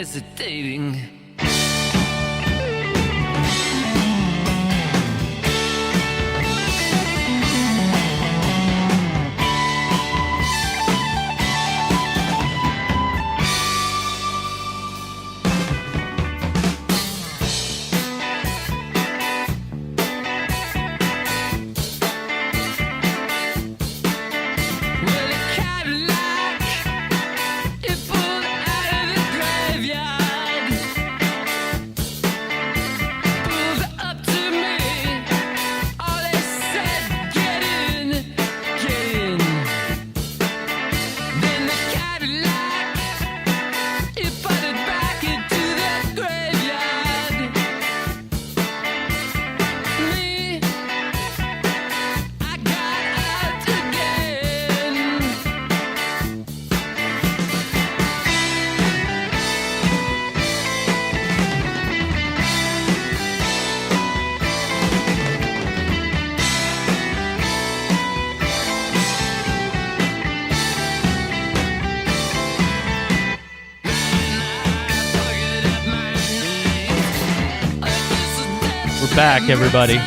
hesitating. Back, everybody.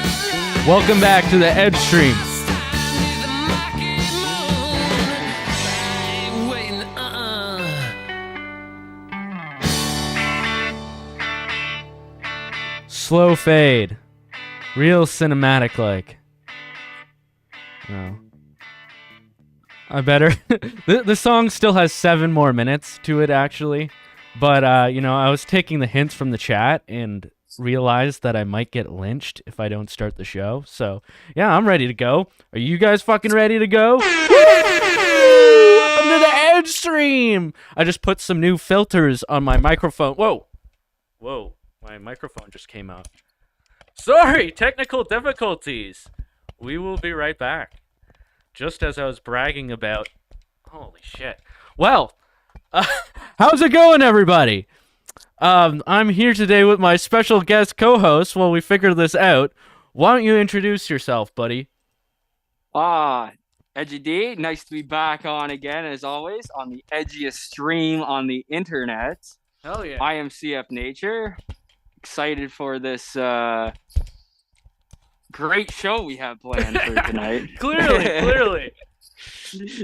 Welcome back to the EdgeStream. Slow fade. Real cinematic like. No. I better. The song still has 7 more minutes to it, actually. But, I was taking the hints from the chat and realized that I might get lynched if I don't start the show. So, yeah, I'm ready to go. Are you guys fucking ready to go? Welcome to the EdgeStream! I just put some new filters on my microphone. Whoa, my microphone just came out. Sorry, technical difficulties. We will be right back. Just as I was bragging about... Holy shit. Well, how's it going, everybody? I'm here today with my special guest co-host while we figure this out. Why don't you introduce yourself, buddy? Edgy D, nice to be back on again, as always, on the edgiest stream on the internet. Hell yeah. I am CF Nature. Excited for this great show we have planned for tonight. Clearly.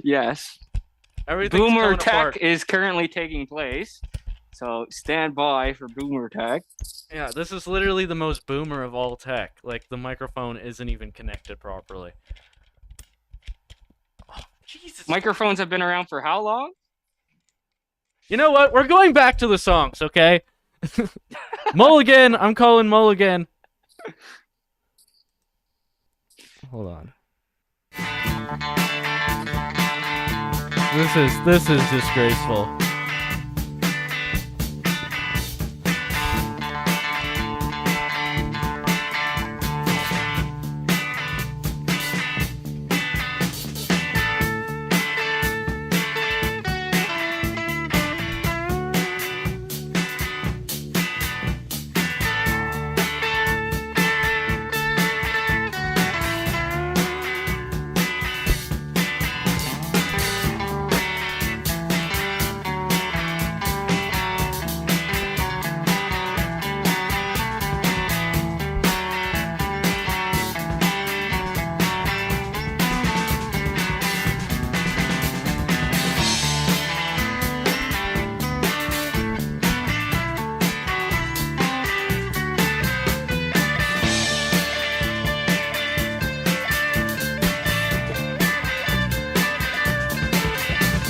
Yes. Boomer Tech is currently taking place. So stand by for Boomer Tech. Yeah, this is literally the most boomer of all tech. Like, the microphone isn't even connected properly. Oh, Jesus. Microphones have been around for how long? You know what? We're going back to the songs, okay? Mulligan! I'm calling Mulligan. Hold on. This is disgraceful.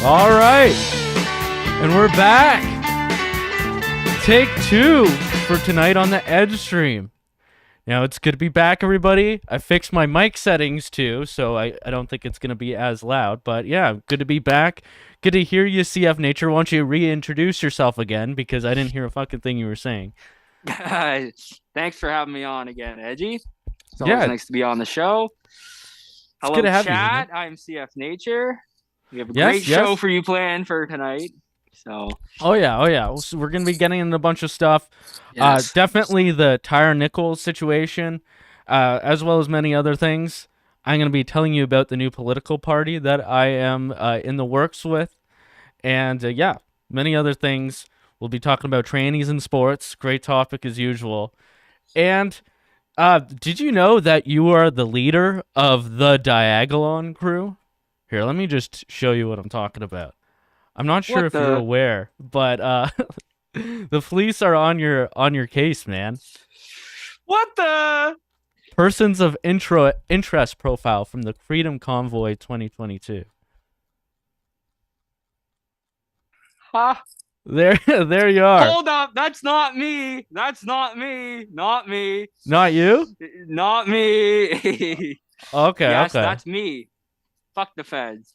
All right, and we're back. Take 2 for tonight on the EdgeStream. Now, it's good to be back, everybody. I fixed my mic settings, too, so I don't think it's going to be as loud. But, yeah, good to be back. Good to hear you, CF Nature. Why don't you reintroduce yourself again, because I didn't hear a fucking thing you were saying. Thanks for having me on again, Edgy. It's always nice to be on the show. Hello, good to have chat. You, I'm CF Nature. We have a great show for you planned for tonight. So. Oh yeah. So we're gonna be getting into a bunch of stuff. Yes. Definitely the Tyre Nichols situation, as well as many other things. I'm gonna be telling you about the new political party that I am in the works with, and many other things. We'll be talking about trannies in sports. Great topic as usual. And did you know that you are the leader of the Diagolon crew? Here, let me just show you what I'm talking about. I'm not sure if you're aware, but the police are on your case, man. What the? Persons of interest profile from the Freedom Convoy 2022. Huh? There you are. Hold up, that's not me. That's not me. Not me. Not you? Not me. Okay, yes, okay. That's me. Fuck the feds.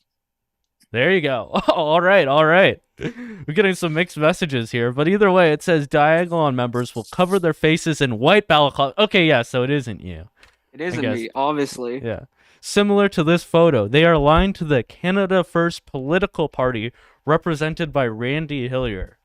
There you go. All right. We're getting some mixed messages here, but either way, it says Diagolon members will cover their faces in white balaclava. Okay, yeah, so it isn't you. It isn't me, obviously. Yeah. Similar to this photo, they are aligned to the Canada First political party represented by Randy Hillier.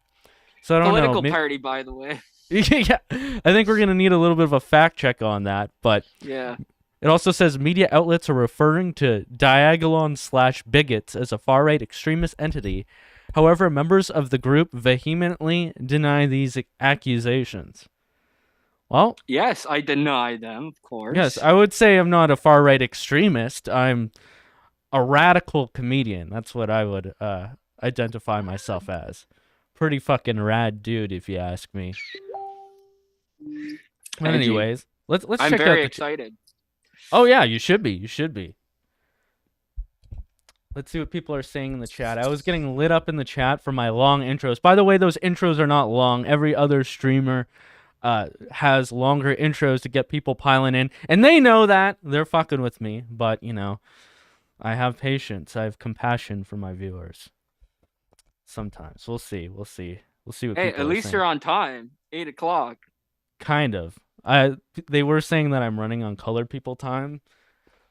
So I don't know. Political party, by the way. Yeah, I think we're going to need a little bit of a fact check on that, but yeah. It also says media outlets are referring to Diagolon/bigots as a far-right extremist entity. However, members of the group vehemently deny these accusations. Well, yes, I deny them, of course. Yes, I would say I'm not a far-right extremist. I'm a radical comedian. That's what I would identify myself as. Pretty fucking rad dude, if you ask me. But anyways, let's check out the... I'm very excited. Oh yeah, you should be. Let's see what people are saying in the chat. I was getting lit up in the chat for my long intros. By the way, those intros are not long. Every other streamer has longer intros to get people piling in. And they know that. They're fucking with me. But, you know, I have patience. I have compassion for my viewers. Sometimes. We'll see. We'll see what people are saying. Hey, at least you're on time. 8 o'clock. Kind of. They were saying that I'm running on colored people time.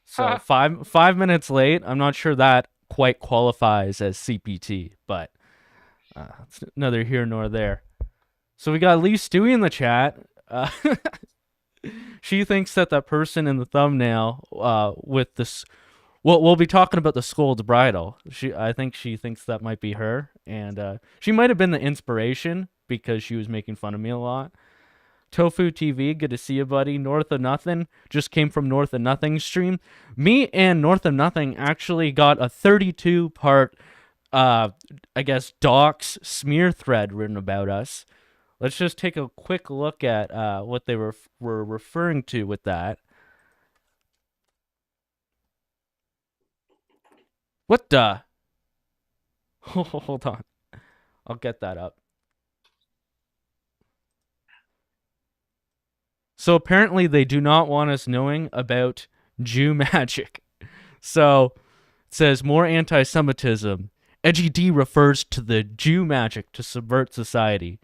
So 5 minutes late. I'm not sure that quite qualifies as CPT, but it's neither here nor there. So we got Lee Stewie in the chat. She thinks that person in the thumbnail with this... Well, we'll be talking about the Scold's Bridal. I think she thinks that might be her. And she might have been the inspiration because she was making fun of me a lot. Tofu TV, good to see you, buddy. North of Nothing, just came from North of Nothing stream. Me and North of Nothing actually got a 32-part, I guess, docs smear thread written about us. Let's just take a quick look at what they were referring to with that. What the? Hold on. I'll get that up. So apparently they do not want us knowing about Jew magic. So it says more anti-Semitism. Edgy D refers to the Jew magic to subvert society.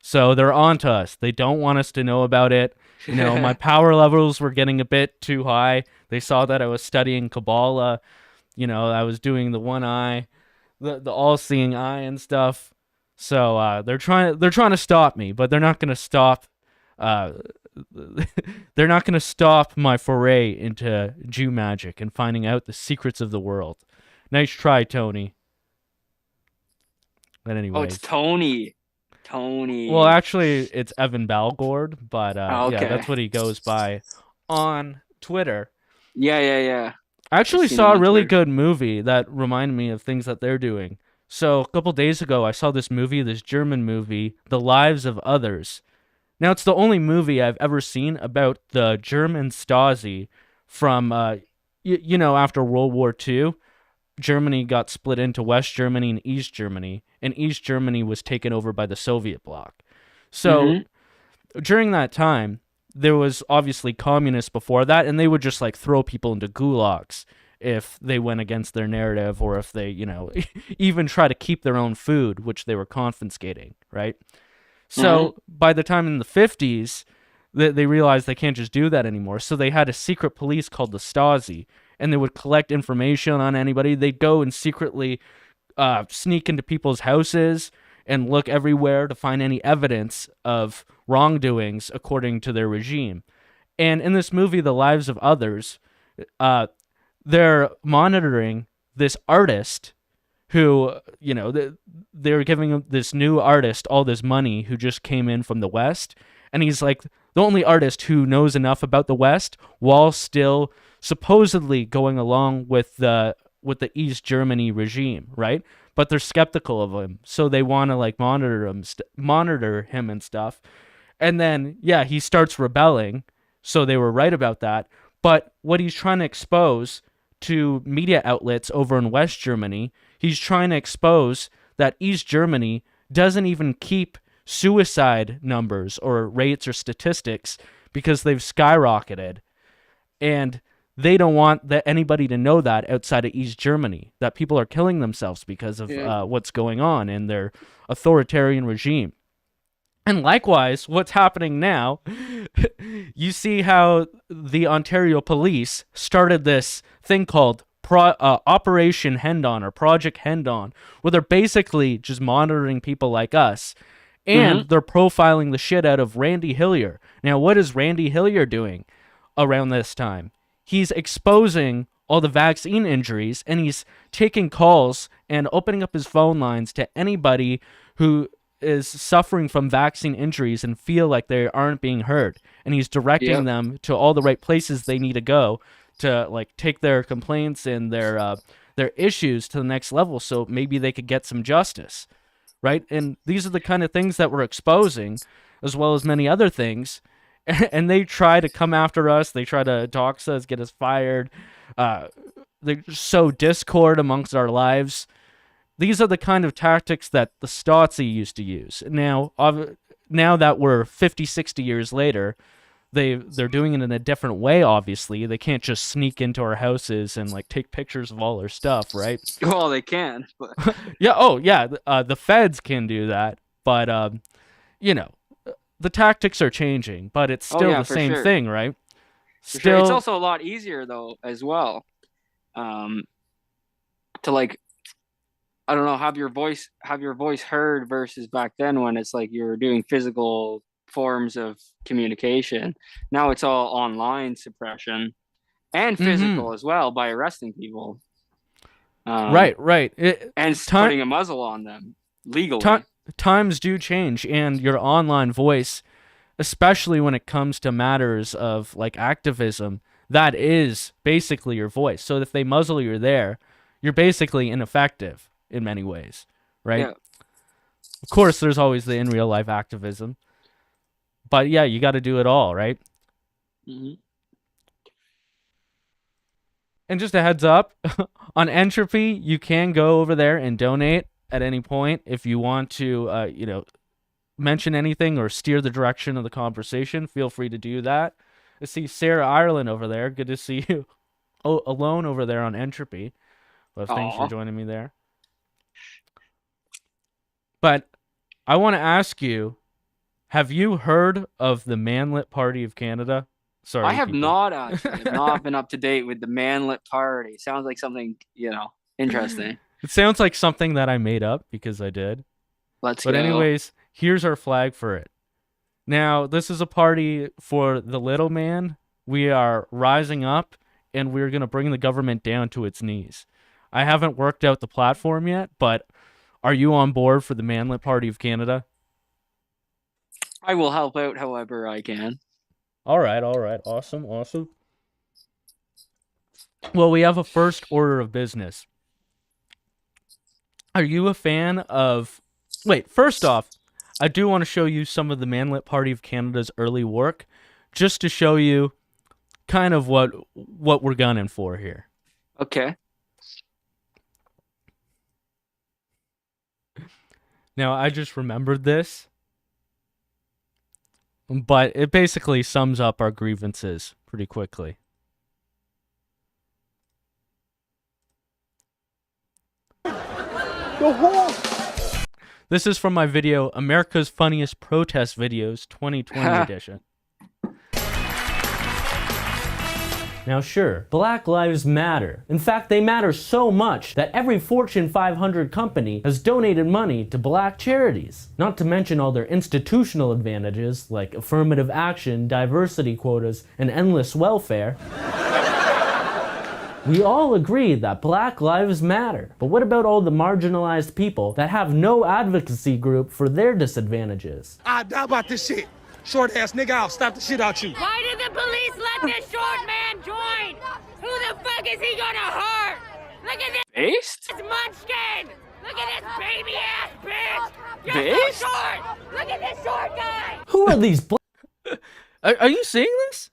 So they're on to us. They don't want us to know about it. You know, my power levels were getting a bit too high. They saw that I was studying Kabbalah. You know, I was doing the one eye, the all-seeing eye and stuff. So they're trying to stop me, but they're not going to stop. They're not going to stop my foray into Jew magic and finding out the secrets of the world. Nice try, Tony. But anyway. Oh, it's Tony. Tony. Well, actually, it's Evan Balgord, but okay. Yeah, that's what he goes by on Twitter. Yeah. I actually saw a really good movie that reminded me of things that they're doing. So a couple days ago, I saw this German movie, The Lives of Others. Now, it's the only movie I've ever seen about the German Stasi from, after World War II. Germany got split into West Germany and East Germany, and East Germany was taken over by the Soviet bloc. So during that time, there was obviously communists before that, and they would just like throw people into gulags if they went against their narrative or if they, even try to keep their own food, which they were confiscating, right? So by the time in the 50s, they realized they can't just do that anymore. So they had a secret police called the Stasi, and they would collect information on anybody. They'd go and secretly sneak into people's houses and look everywhere to find any evidence of wrongdoings according to their regime. And in this movie, The Lives of Others, they're monitoring this artist who, they're giving him this new artist all this money who just came in from the West. And he's like the only artist who knows enough about the West while still supposedly going along with the East Germany regime, right? But they're skeptical of him, so they want to like monitor him and stuff. And then, yeah, he starts rebelling, so they were right about that. But what he's trying to expose to media outlets over in West Germany, he's trying to expose that East Germany doesn't even keep suicide numbers or rates or statistics because they've skyrocketed. And they don't want anybody to know that outside of East Germany, that people are killing themselves because of what's going on in their authoritarian regime. And likewise, what's happening now, you see how the Ontario police started this thing called Operation Hendon or Project Hendon, where they're basically just monitoring people like us. And they're profiling the shit out of Randy Hillier. Now, what is Randy Hillier doing around this time? He's exposing all the vaccine injuries, and he's taking calls and opening up his phone lines to anybody who is suffering from vaccine injuries and feel like they aren't being heard. And he's directing them to all the right places they need to go to like take their complaints and their issues to the next level, so maybe they could get some justice, right? And these are the kind of things that we're exposing, as well as many other things. And they try to come after us. They try to dox us, get us fired. They sow discord amongst our lives. These are the kind of tactics that the Stasi used to use. Now that we're 50, 60 years later, they're doing it in a different way, obviously. They can't just sneak into our houses and like take pictures of all our stuff, right? Well, they can. But... the feds can do that. But, the tactics are changing, but it's still the same thing, right? Still, it's also a lot easier though, as well, to like, I don't know, have your voice heard versus back then when it's like you're doing physical forms of communication. Now it's all online suppression and physical as well by arresting people. Right. And putting a muzzle on them legally. Times do change, and your online voice, especially when it comes to matters of like activism, that is basically your voice. So if they muzzle you there, you're basically ineffective in many ways, right? Yeah. Of course, there's always the in real life activism, but yeah, you got to do it all, right? And just a heads up, on Entropy, you can go over there and donate at any point if you want to, mention anything or steer the direction of the conversation. Feel free to do that. I see Sarah Ireland over there. Good to see you alone over there on Entropy. But thanks for joining me there. But I want to ask you, have you heard of the Manlet Party of Canada? Sorry, I have not actually. I've not been up to date with the Manlet Party. Sounds like something, interesting. It sounds like something that I made up because I did. Let's go. But anyways, here's our flag for it. Now, this is a party for the little man. We are rising up, and we're going to bring the government down to its knees. I haven't worked out the platform yet, but are you on board for the Manlet Party of Canada? I will help out however I can. All right. Awesome. Well, we have a first order of business. Are you a fan of... Wait, first off, I do want to show you some of the Manlet Party of Canada's early work, just to show you kind of what we're gunning for here. Okay. Now, I just remembered this, but it basically sums up our grievances pretty quickly. This is from my video, America's Funniest Protest Videos 2020 edition. Now sure, Black Lives Matter. In fact, they matter so much that every Fortune 500 company has donated money to black charities. Not to mention all their institutional advantages like affirmative action, diversity quotas, and endless welfare. We all agree that Black Lives Matter, but what about all the marginalized people that have no advocacy group for their disadvantages? I die about this shit. Short ass nigga, I'll slap the shit out you. Why did the police let this short man join? Who the fuck is he gonna hurt? Look at Based? this munchkin! Look at this baby ass bitch! You're Based? so short! Look at this short guy! Who are these Are you seeing this?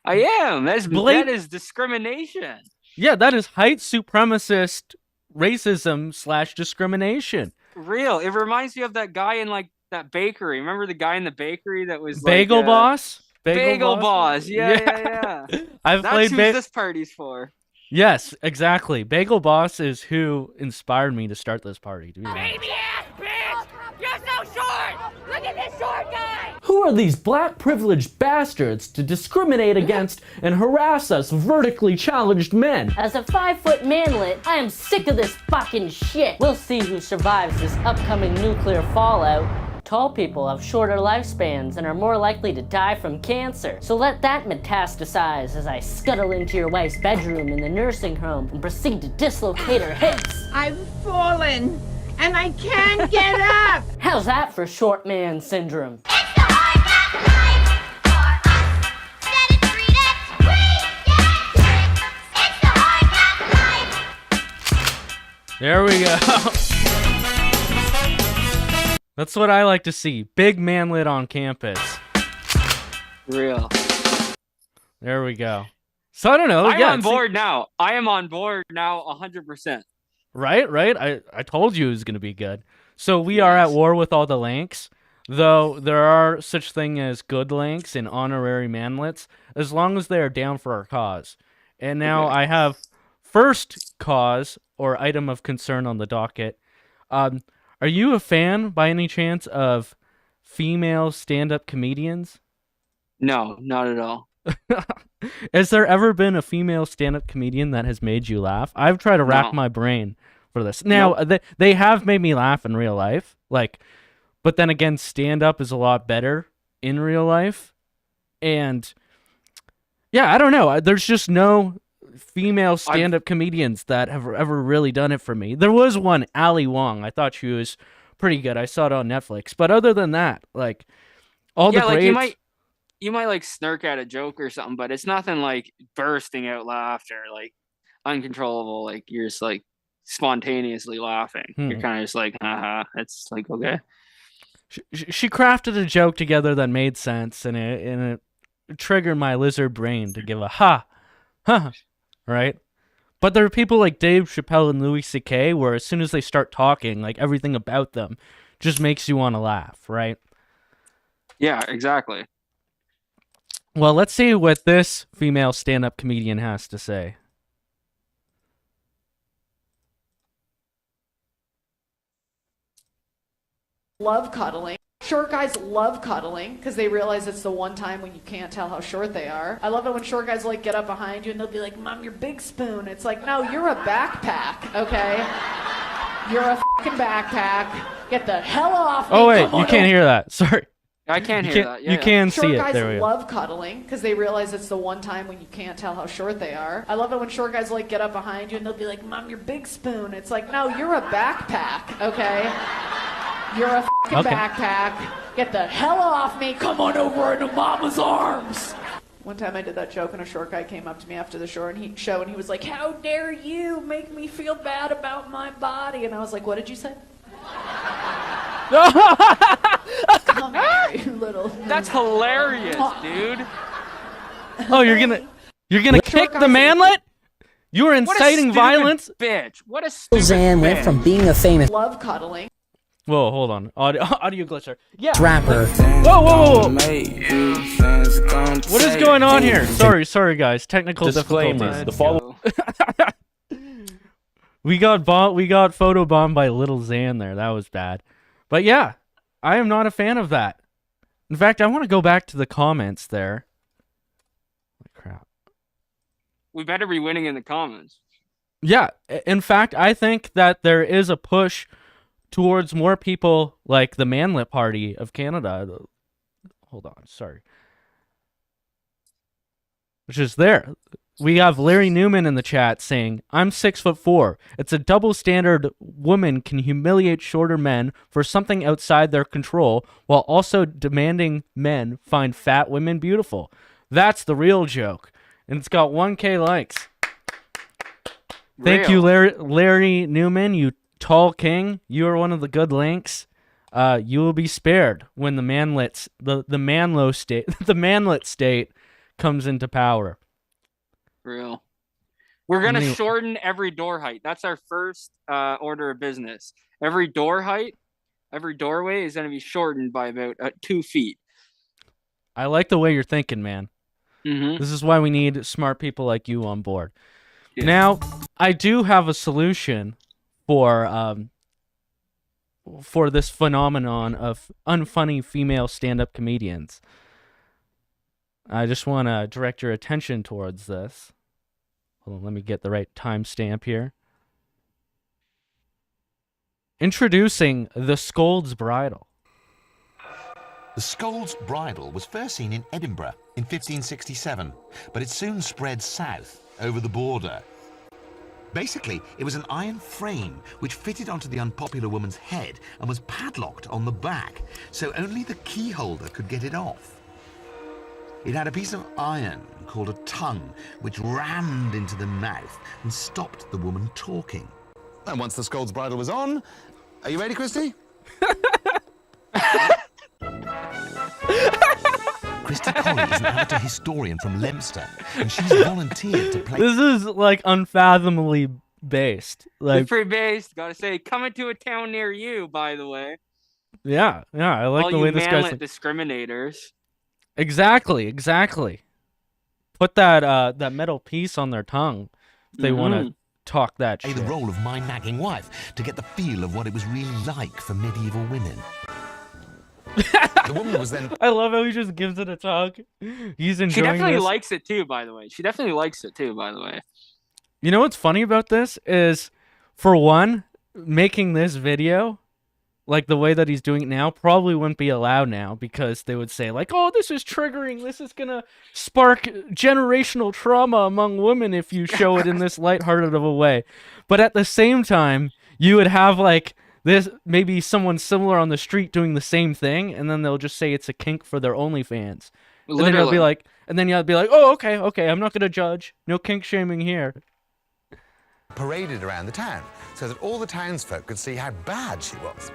I am. That is discrimination. Yeah, that is height supremacist racism / discrimination. Real. It reminds me of that guy in like that bakery. Remember the guy in the bakery that was Bagel like, Boss? Bagel Boss. Yeah. I've That's played who this party's for. Yes, exactly. Bagel Boss is who inspired me to start this party. To be honest. Baby ass bitch! You're so short! Look at this short guy! Who are these black privileged bastards to discriminate against and harass us vertically challenged men? As a 5-foot manlet, I am sick of this fucking shit. We'll see who survives this upcoming nuclear fallout. Tall people have shorter lifespans and are more likely to die from cancer. So let that metastasize as I scuttle into your wife's bedroom in the nursing home and proceed to dislocate her hips. I've fallen and I can't get up. How's that for short man syndrome? There we go. That's what I like to see. Big manlet on campus. Real. There we go. So I don't know. I'm on board now. I am on board now 100%. Right? I told you it was going to be good. So we are at war with all the lanks, though there are such thing as good lanks and honorary manlets, as long as they are down for our cause. And now I have first cause or item of concern on the docket. Are you a fan, by any chance, of female stand-up comedians? No, not at all. Has there ever been a female stand-up comedian that has made you laugh? I've tried to rack my brain for this. Now, they have made me laugh in real life, but then again, stand-up is a lot better in real life. And, yeah, I don't know. There's just no female stand-up comedians that have ever really done it for me. There was one, Ali Wong. I thought she was pretty good. I saw it on Netflix. But other than that, all the greats... You might like snark at a joke or something, but it's nothing like bursting out laughter, like uncontrollable. Like you're just like spontaneously laughing. You're kind of just like, haha. It's like, okay. She crafted a joke together that made sense, and it triggered my lizard brain to give a ha, right? But there are people like Dave Chappelle and Louis C.K. where as soon as they start talking, like everything about them just makes you want to laugh, right? Yeah, exactly. Well, let's see what this female stand-up comedian has to say. Love cuddling. Short guys love cuddling because they realize it's the one time when you can't tell how short they are. I love it when short guys like get up behind you and they'll be like, "Mom, you're big spoon." It's like, no, you're a backpack, okay? You're a fucking backpack. Get the hell off me. Oh wait, you can't hear that. Sorry. I can't hear that. You can see it. Short There we guys go. love cuddling because they realize it's the one time when you can't tell how short they are. I love it when short guys like get up behind you and they'll be like, "Mom, you're big spoon." It's like, no, you're a backpack, okay? You're a fucking backpack. Get the hell off me. Come on over into mama's arms. One time I did that joke and a short guy came up to me after the show and he was like, "How dare you make me feel bad about my body?" And I was like, "What did you say?" Come here, you little... That's hilarious, dude. Oh, you're gonna kick the manlet? You are inciting violence? Bitch. What a stupid Zan went from being a famous Love cuddling. Whoa, hold on. Audio glitch there. Yeah. rapper. Whoa. What is going on here? Sorry guys. Technical difficulties. The follow We got photobombed by Little Xan there. That was bad. But yeah, I am not a fan of that. In fact, I want to go back to the comments there. Crap. We better be winning in the comments. Yeah, in fact, I think that there is a push towards more people like the Manlet Party of Canada. Hold on, sorry. which is there. We have Larry Newman in the chat saying, I'm 6'4". It's a double standard. Women can humiliate shorter men for something outside their control while also demanding men find fat women beautiful. That's the real joke. And it's got 1K likes. Thank you, Larry Newman, you tall king. You are one of the good links. You will be spared when the Manlet state comes into power. Real. We're gonna shorten every door height. That's our first order of business. Every door height, every doorway is gonna be shortened by about 2 feet. I like the way you're thinking, man. Mm-hmm. This is why we need smart people like you on board. Yeah. Now, I do have a solution for this phenomenon of unfunny female stand-up comedians. I just want to direct your attention towards this. Hold on, let me get the right timestamp here. Introducing the Scold's Bridle. The Scold's Bridle was first seen in Edinburgh in 1567, but it soon spread south over the border. Basically, it was an iron frame which fitted onto the unpopular woman's head and was padlocked on the back, so only the key holder could get it off. It had a piece of iron called a tongue, which rammed into the mouth and stopped the woman talking. And once the Scold's Bridle was on, are you ready, Christy? Christy Colley is an amateur historian from Leominster, and she's volunteered to play... This is, like, unfathomably based. Like, it's pretty based. Gotta say, coming to a town near you, by the way. Yeah, I like all the way this guy's... Manlet discriminators. Exactly. Put that metal piece on their tongue if they want to talk that shit. The role of my nagging wife to get the feel of what it was really like for medieval women. The woman was then... I love how he just gives it a talk. He's enjoying She definitely this. likes it too, by the way. You know what's funny about this is, for one, making this video, like the way that he's doing it now, probably wouldn't be allowed now because they would say, like, oh, this is triggering. This is going to spark generational trauma among women if you show it in this lighthearted of a way. But at the same time, you would have, like, this maybe someone similar on the street doing the same thing, and then they'll just say it's a kink for their OnlyFans. And then you'll be like, oh, okay, I'm not going to judge. No kink shaming here. Paraded around the town so that all the townsfolk could see how bad she was.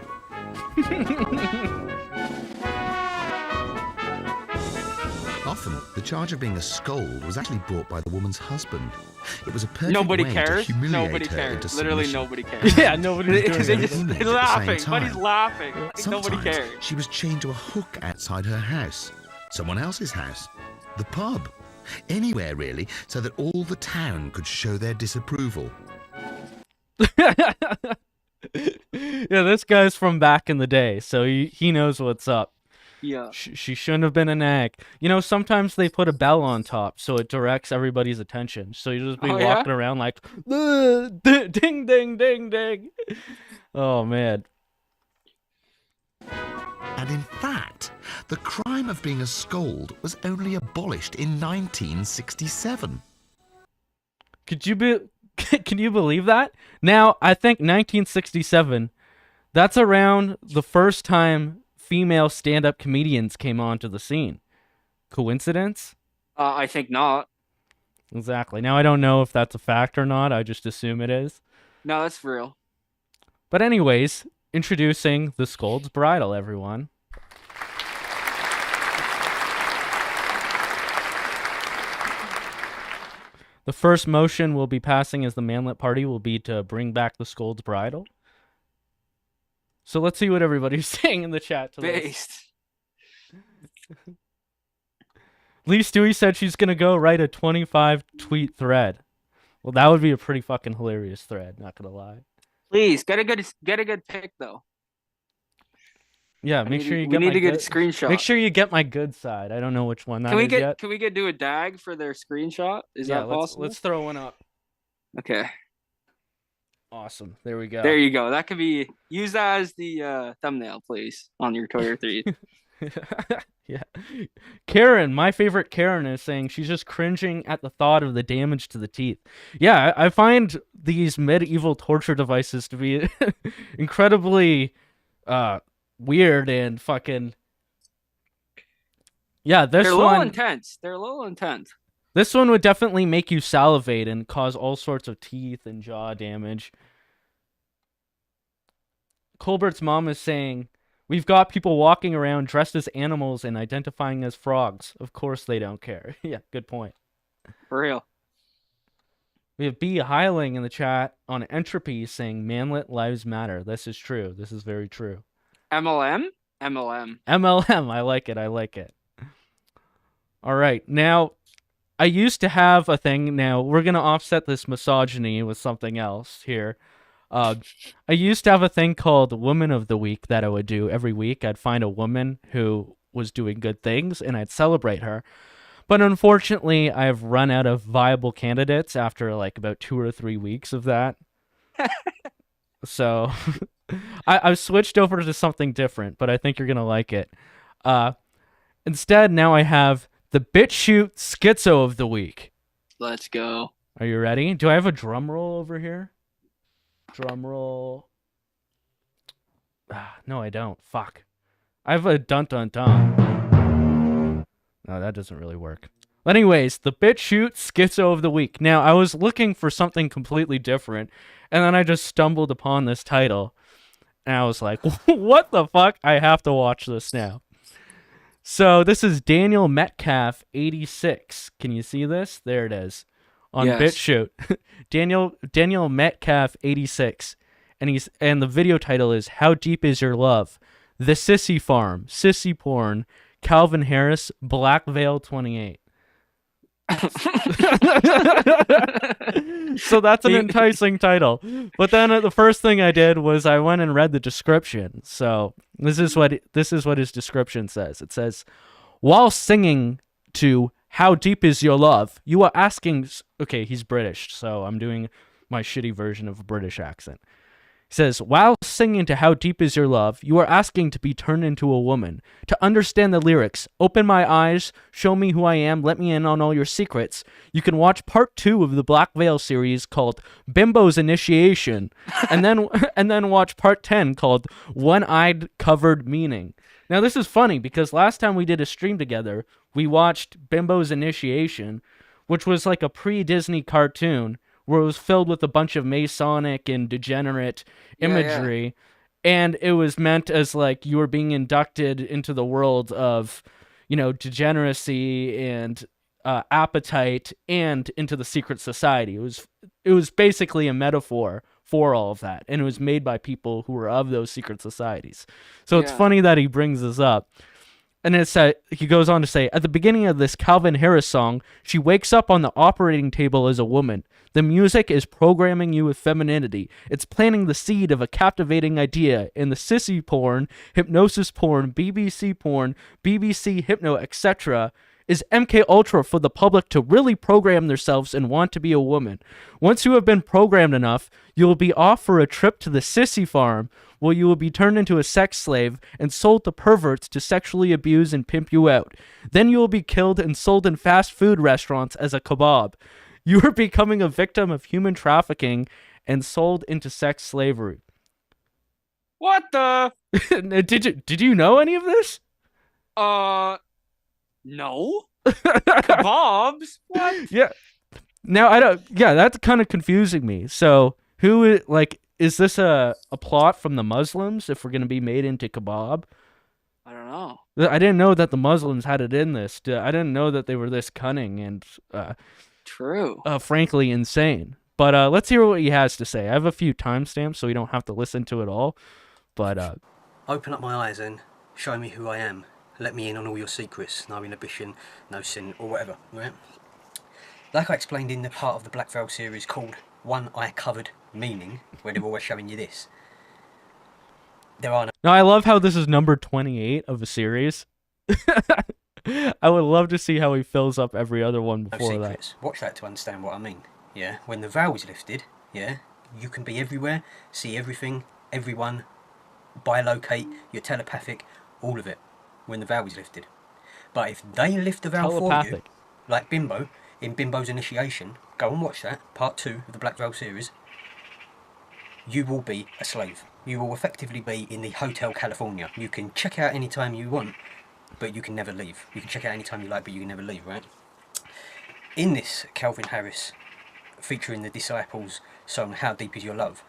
Often, the charge of being a scold was actually brought by the woman's husband. It was a perfect Nobody way cares. to humiliate Nobody her cares. into Literally submission. nobody cares. Yeah, nobody's doing it. He's laughing. Buddy's laughing. Nobody Sometimes cares. she was chained to a hook outside her house, someone else's house, the pub, anywhere really, so that all the town could show their disapproval. Yeah, this guy's from back in the day, so he knows what's up. Yeah. She shouldn't have been a nag. You know, sometimes they put a bell on top so it directs everybody's attention. So you just be walking around like, ding, ding, ding, ding. Oh, man. And in fact, the crime of being a scold was only abolished in 1967. Can you believe that? Now, I think 1967, that's around the first time female stand-up comedians came onto the scene. Coincidence? I think not. Exactly. Now, I don't know if that's a fact or not. I just assume it is. No, that's real. But anyways, introducing the Scold's Bridle, everyone. The first motion we'll be passing as the Manlet Party will be to bring back the Scold's Bridle. So let's see what everybody's saying in the chat to this. Lee Stewie said she's going to go write a 25-tweet thread. Well, that would be a pretty fucking hilarious thread, not going to lie. Please, get a good pic, though. Yeah, make sure you get we need to get a screenshot. Make sure you get my good side. I don't know which one that is yet. Can we do a DAG for their screenshot? Is that possible? Let's throw one up. Okay. Awesome. There we go. There you go. That could be used as the thumbnail, please, on your Twitter feed. Yeah. Karen, my favorite Karen, is saying she's just cringing at the thought of the damage to the teeth. Yeah, I find these medieval torture devices to be incredibly weird and fucking... Yeah, They're a little intense. They're a little intense. This one would definitely make you salivate and cause all sorts of teeth and jaw damage. Colbert's mom is saying, we've got people walking around dressed as animals and identifying as frogs. Of course they don't care. Yeah, good point. For real. We have B. Heiling in the chat on Entropy saying, Manlet lives matter. This is true. This is very true. MLM? MLM. MLM. I like it. I like it. All right. Now, I used to have a thing. Now, we're going to offset this misogyny with something else here. I used to have a thing called Woman of the Week that I would do every week. I'd find a woman who was doing good things, and I'd celebrate her. But unfortunately, I've run out of viable candidates after like about 2 or 3 weeks of that. So I've switched over to something different, but I think you're going to like it. Instead, now I have the BitChute Schizo of the Week. Let's go. Are you ready? Do I have a drum roll over here? Drum roll. No, I don't. Fuck. I have a dun-dun-dun. No, that doesn't really work. Anyways, the BitChute Schizo of the Week. Now, I was looking for something completely different, and then I just stumbled upon this title, and I was like, what the fuck? I have to watch this now. So, this is Daniel Metcalf 86. Can you see this? There it is. On Yes. BitChute. Daniel Metcalf 86. And the video title is How Deep Is Your Love? The Sissy Farm, Sissy Porn, Calvin Harris, Black Veil 28. So that's an enticing title. But then the first thing I did was I went and read the description. So this is what his description says. It says, while singing to How Deep Is Your Love, you are asking... Okay, he's British, so I'm doing my shitty version of a British accent. He says, while singing to How Deep Is Your Love, you are asking to be turned into a woman. To understand the lyrics, open my eyes, show me who I am, let me in on all your secrets. You can watch part 2 of the Black Veil series called Bimbo's Initiation, and then watch part 10 called One-Eyed Covered Meaning. Now, this is funny because last time we did a stream together, we watched Bimbo's Initiation, which was like a pre-Disney cartoon where it was filled with a bunch of Masonic and degenerate imagery, and it was meant as like you were being inducted into the world of, you know, degeneracy and appetite and into the secret society. It was basically a metaphor for all of that, and it was made by people who were of those secret societies. So it's funny that he brings this up. And he goes on to say, at the beginning of this Calvin Harris song, she wakes up on the operating table as a woman. The music is programming you with femininity. It's planting the seed of a captivating idea in the sissy porn, hypnosis porn, BBC hypno, etc. is MK Ultra for the public to really program themselves and want to be a woman. Once you have been programmed enough, you will be off for a trip to the sissy farm, where you will be turned into a sex slave and sold to perverts to sexually abuse and pimp you out. Then you will be killed and sold in fast food restaurants as a kebab. You are becoming a victim of human trafficking and sold into sex slavery. What the? Did you know any of this? No. Kebabs? What? Yeah. Now I don't. Yeah, that's kind of confusing me. So is this a plot from the Muslims if we're going to be made into kebab? I don't know. I didn't know that the Muslims had it in this. I didn't know that they were this cunning and true. Frankly insane. But let's hear what he has to say. I have a few timestamps so we don't have to listen to it all. But open up my eyes and show me who I am. Let me in on all your secrets. No inhibition, no sin, or whatever, right? Like I explained in the part of the Black Veil series called One Eye Covered Meaning, where they're always showing you this. There are no... Now, I love how this is number 28 of a series. I would love to see how he fills up every other one before that. Watch that to understand what I mean. Yeah, when the veil is lifted, yeah, you can be everywhere, see everything, everyone, bilocate, you're telepathic, all of it, when the veil is lifted. But if they lift the veil for you, Telepathic. like Bimbo, in Bimbo's Initiation, go and watch that, part 2 of the Black Veil series, you will be a slave. You will effectively be in the Hotel California. You can check out any time you want, but you can never leave. You can check out any time you like, but you can never leave, right? In this Calvin Harris, featuring the Disciples song, How Deep Is Your Love,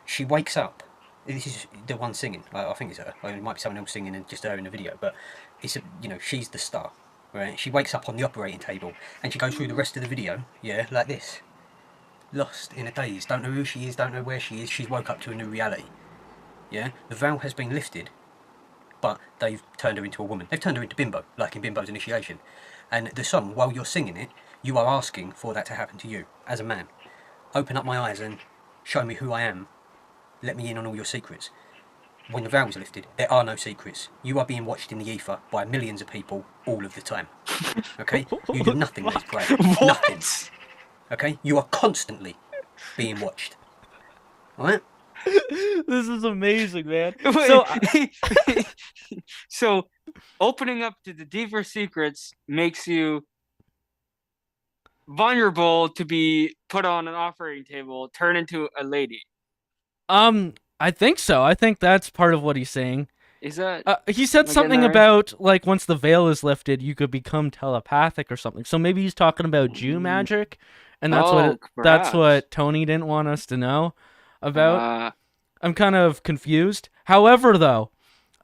she wakes up. This is the one singing. I think it's her. Or it might be someone else singing and just her in the video, but it's she's the star, right? She wakes up on the operating table and she goes through the rest of the video, yeah, like this. Lost in a daze, don't know who she is, don't know where she is, she's woke up to a new reality. Yeah? The veil has been lifted, but they've turned her into a woman. They've turned her into Bimbo, like in Bimbo's Initiation. And the song, while you're singing it, you are asking for that to happen to you, as a man. Open up my eyes and show me who I am. Let me in on all your secrets. When the veil is lifted, there are no secrets. You are being watched in the ether by millions of people all of the time. Okay? You do nothing that is private. Nothing. Okay? You are constantly being watched. Alright? This is amazing, man. So, opening up to the deeper secrets makes you vulnerable to be put on an operating table, turn into a lady. I think so. I think that's part of what he's saying. Is that? He said something about, like, once the veil is lifted, you could become telepathic or something. So maybe he's talking about Jew magic, and that's what Tony didn't want us to know about. I'm kind of confused. However, though,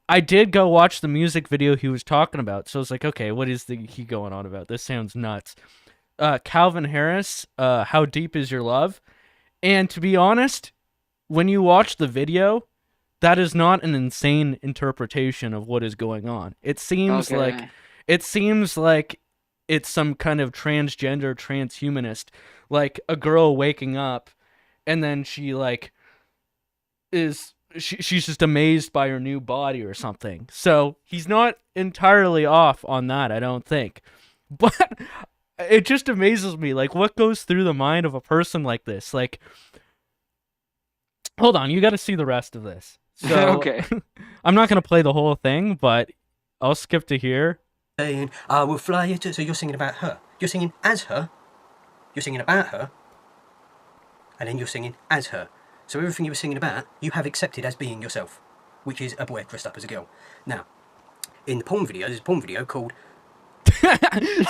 I did go watch the music video he was talking about, so it's like, okay, what is he going on about? This sounds nuts. Calvin Harris, How Deep Is Your Love? And to be honest, when you watch the video, that is not an insane interpretation of what is going on. It seems like it's some kind of transgender, transhumanist, like a girl waking up, and then she like she's just amazed by her new body or something. So he's not entirely off on that, I don't think. But it just amazes me, like, what goes through the mind of a person like this? Like, hold on, you got to see the rest of this. So, okay. I'm not going to play the whole thing, but I'll skip to here. Saying, I will fly you to... So you're singing about her. You're singing as her. You're singing about her. And then you're singing as her. So everything you were singing about, you have accepted as being yourself, which is a boy dressed up as a girl. Now, in the porn video, there's a porn video called...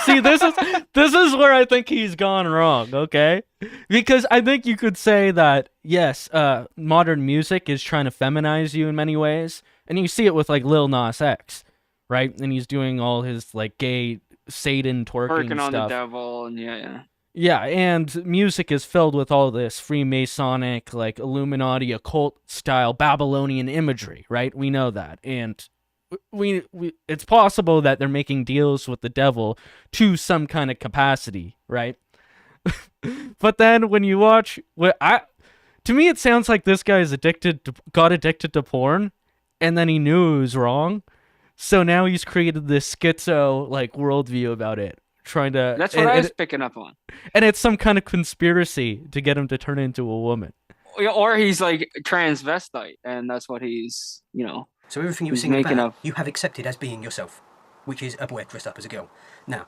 See, this is where I think he's gone wrong, okay? Because I think you could say that, yes, modern music is trying to feminize you in many ways, and you see it with, like, Lil Nas X, right? And he's doing all his, like, gay Satan twerking Working stuff. on the devil, and yeah. Yeah, and music is filled with all this Freemasonic, like, Illuminati, occult-style Babylonian imagery, right? We know that, and... it's possible that they're making deals with the devil to some kind of capacity, right? But then when you watch, to me it sounds like this guy is got addicted to porn, and then he knew it was wrong, so now he's created this schizo like worldview about it, trying to. That's what I was picking up on. And it's some kind of conspiracy to get him to turn into a woman. Or he's like transvestite, and that's what he's, So everything you were singing about, you have accepted as being yourself, which is a boy dressed up as a girl. Now,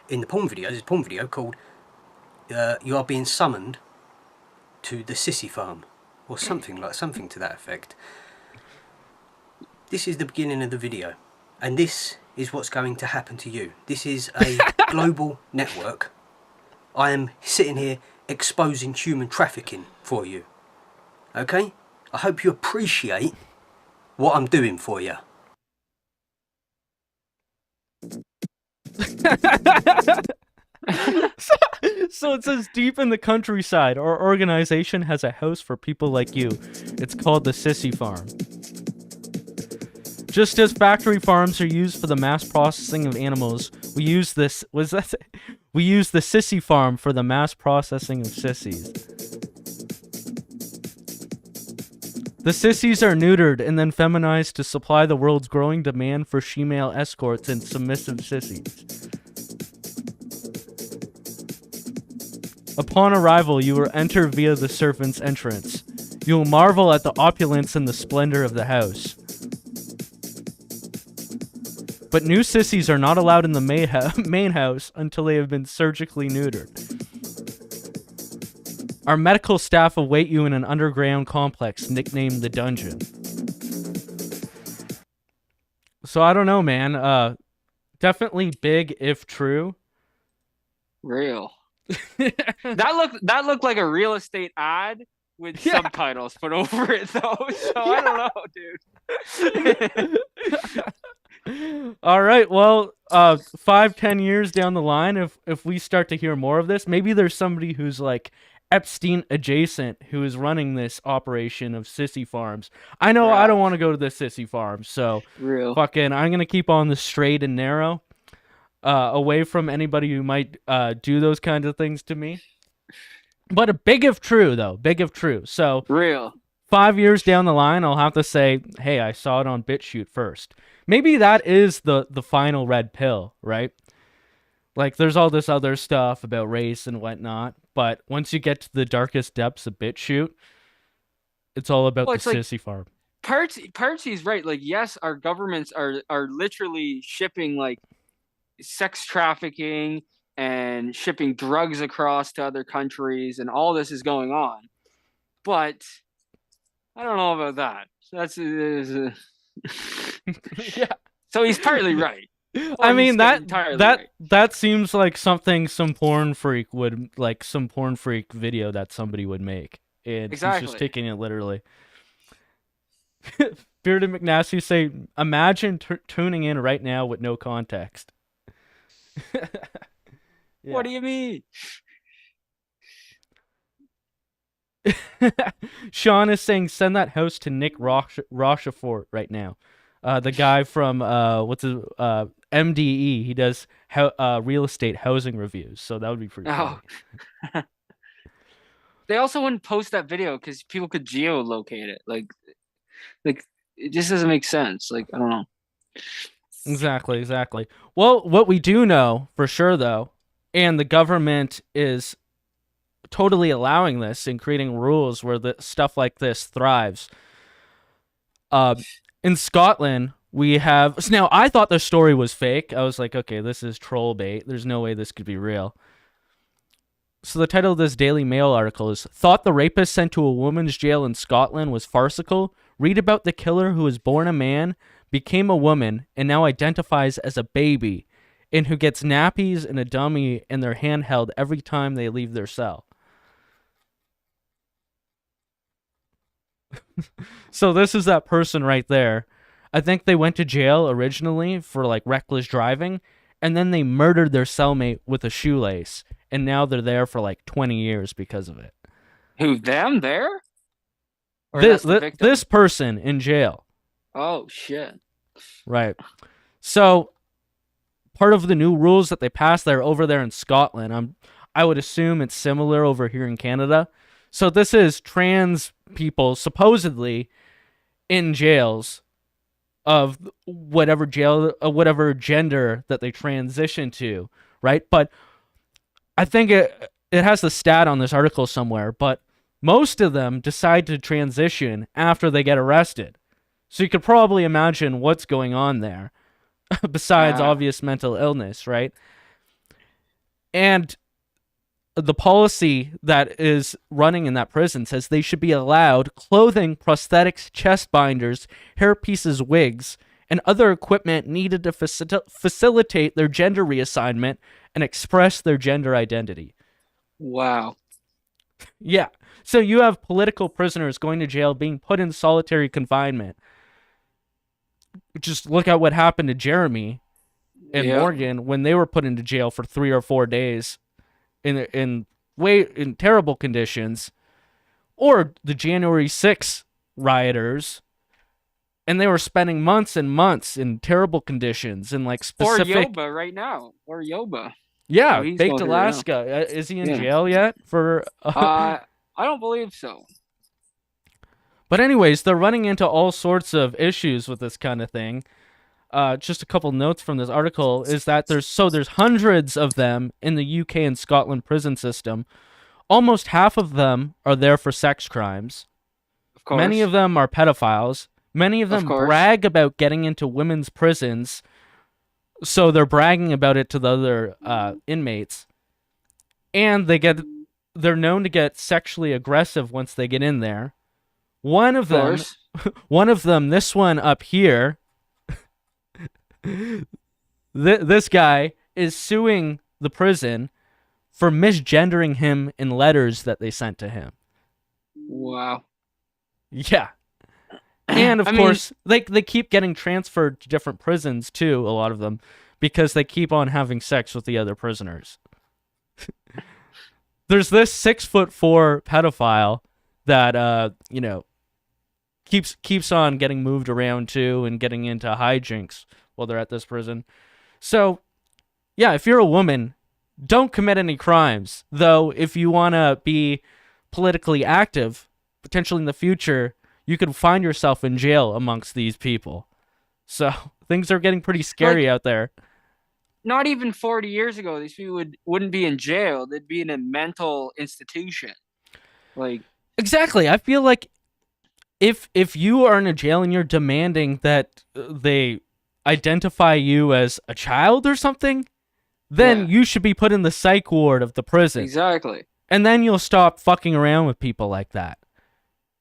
in the porn video, there's a porn video called You Are Being Summoned to the Sissy Farm, or something to that effect. This is the beginning of the video, and this is what's going to happen to you. This is a global network. I am sitting here exposing human trafficking for you. Okay? I hope you appreciate what I'm doing for you. So it says, deep in the countryside, our organization has a house for people like you. It's called the Sissy Farm. Just as factory farms are used for the mass processing of animals, we use the Sissy Farm for the mass processing of sissies. The sissies are neutered and then feminized to supply the world's growing demand for she-male escorts and submissive sissies. Upon arrival, you will enter via the servant's entrance. You will marvel at the opulence and the splendor of the house. but new sissies are not allowed in the main house until they have been surgically neutered. Our medical staff await you in an underground complex nicknamed the Dungeon. So I don't know, man. Definitely big if true. Real. That looked like a real estate ad with subtitles put over it though. So I don't know, dude. All right, well, 5-10 years down the line, if we start to hear more of this, maybe there's somebody who's like Epstein adjacent who is running this operation of sissy farms. I know I don't want to go to the sissy farms, so fucking I'm gonna keep on the straight and narrow, away from anybody who might do those kinds of things to me. But a big if true though, big if true. So 5 years down the line, I'll have to say, hey, I saw it on BitChute first. Maybe that is the final red pill, right? Like, there's all this other stuff about race and whatnot, but once you get to the darkest depths of BitChute, it's all about the sissy farm. Party's right. Like, yes, our governments are literally shipping like sex trafficking and shipping drugs across to other countries, and all this is going on. But I don't know about that. That's yeah. So he's partly right. I mean, that seems like something some porn freak video that somebody would make, and he's just taking it literally. Bearded McNasty say, imagine tuning in right now with no context. Yeah. What do you mean? Sean is saying, send that house to Nick Rochefort right now. The guy from MDE. He does real estate housing reviews, so that would be pretty funny. They also wouldn't post that video because people could geolocate it. Like it just doesn't make sense. Like, I don't know. Exactly. Well, what we do know for sure, though, and the government is totally allowing this and creating rules where the stuff like this thrives. In Scotland, we have... So now, I thought the story was fake. I was like, okay, this is troll bait. There's no way this could be real. So the title of this Daily Mail article is, Thought the rapist sent to a woman's jail in Scotland was farcical? Read about the killer who was born a man, became a woman, and now identifies as a baby, and who gets nappies and a dummy in their handheld every time they leave their cell. So this is that person right there. I think they went to jail originally for like reckless driving, and then they murdered their cellmate with a shoelace, and now they're there for like 20 years because of it. Who, them there? Or this person in jail. Oh, shit. Right. So part of the new rules that they passed there over there in Scotland, I would assume it's similar over here in Canada. So this is trans people supposedly in jails of whatever gender that they transition to, right? But I think it has the stat on this article somewhere, but most of them decide to transition after they get arrested. So you could probably imagine what's going on there besides obvious mental illness, right? And the policy that is running in that prison says they should be allowed clothing, prosthetics, chest binders, hair pieces, wigs, and other equipment needed to facilitate their gender reassignment and express their gender identity. Wow. Yeah. So you have political prisoners going to jail being put in solitary confinement. Just look at what happened to Jeremy and Morgan when they were put into jail for 3 or 4 days in terrible conditions, or the January 6th rioters, and they were spending months and months in terrible conditions in like specific. Or Yoba right now, or Yoba. Yeah, Baked Alaska. Is he in jail yet for? I don't believe so. But anyways, they're running into all sorts of issues with this kind of thing. Just a couple notes from this article is that there's hundreds of them in the UK and Scotland prison system. Almost half of them are there for sex crimes. Of course. Many of them are pedophiles. Many of them brag about getting into women's prisons So they're bragging about it to the other inmates, and they're known to get sexually aggressive once they get in there. One of them, this one up here, this guy is suing the prison for misgendering him in letters that they sent to him. Wow. Yeah. And of course, they keep getting transferred to different prisons too, a lot of them, because they keep on having sex with the other prisoners. There's this 6'4" pedophile that keeps on getting moved around too and getting into hijinks while they're at this prison. So, yeah, if you're a woman, don't commit any crimes. Though, if you want to be politically active, potentially in the future, you could find yourself in jail amongst these people. So, things are getting pretty scary out there. Not even 40 years ago, these people wouldn't be in jail. They'd be in a mental institution. Like, exactly. I feel like if you are in a jail and you're demanding that they identify you as a child or something, then you should be put in the psych ward of the prison. Exactly. And then you'll stop fucking around with people like that.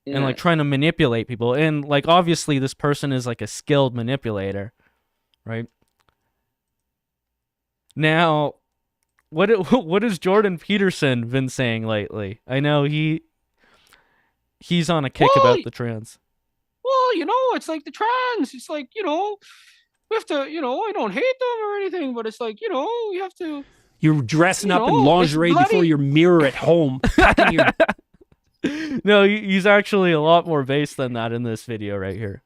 And like trying to manipulate people. And like obviously this person is like a skilled manipulator, right? Now, what has Jordan Peterson been saying lately? I know he's on a kick about the trans. Well, it's like the trans. It's like, we have to, I don't hate them or anything, but it's like, you have to. You're dressing up in lingerie before your mirror at home. Your... No, he's actually a lot more base than that in this video right here.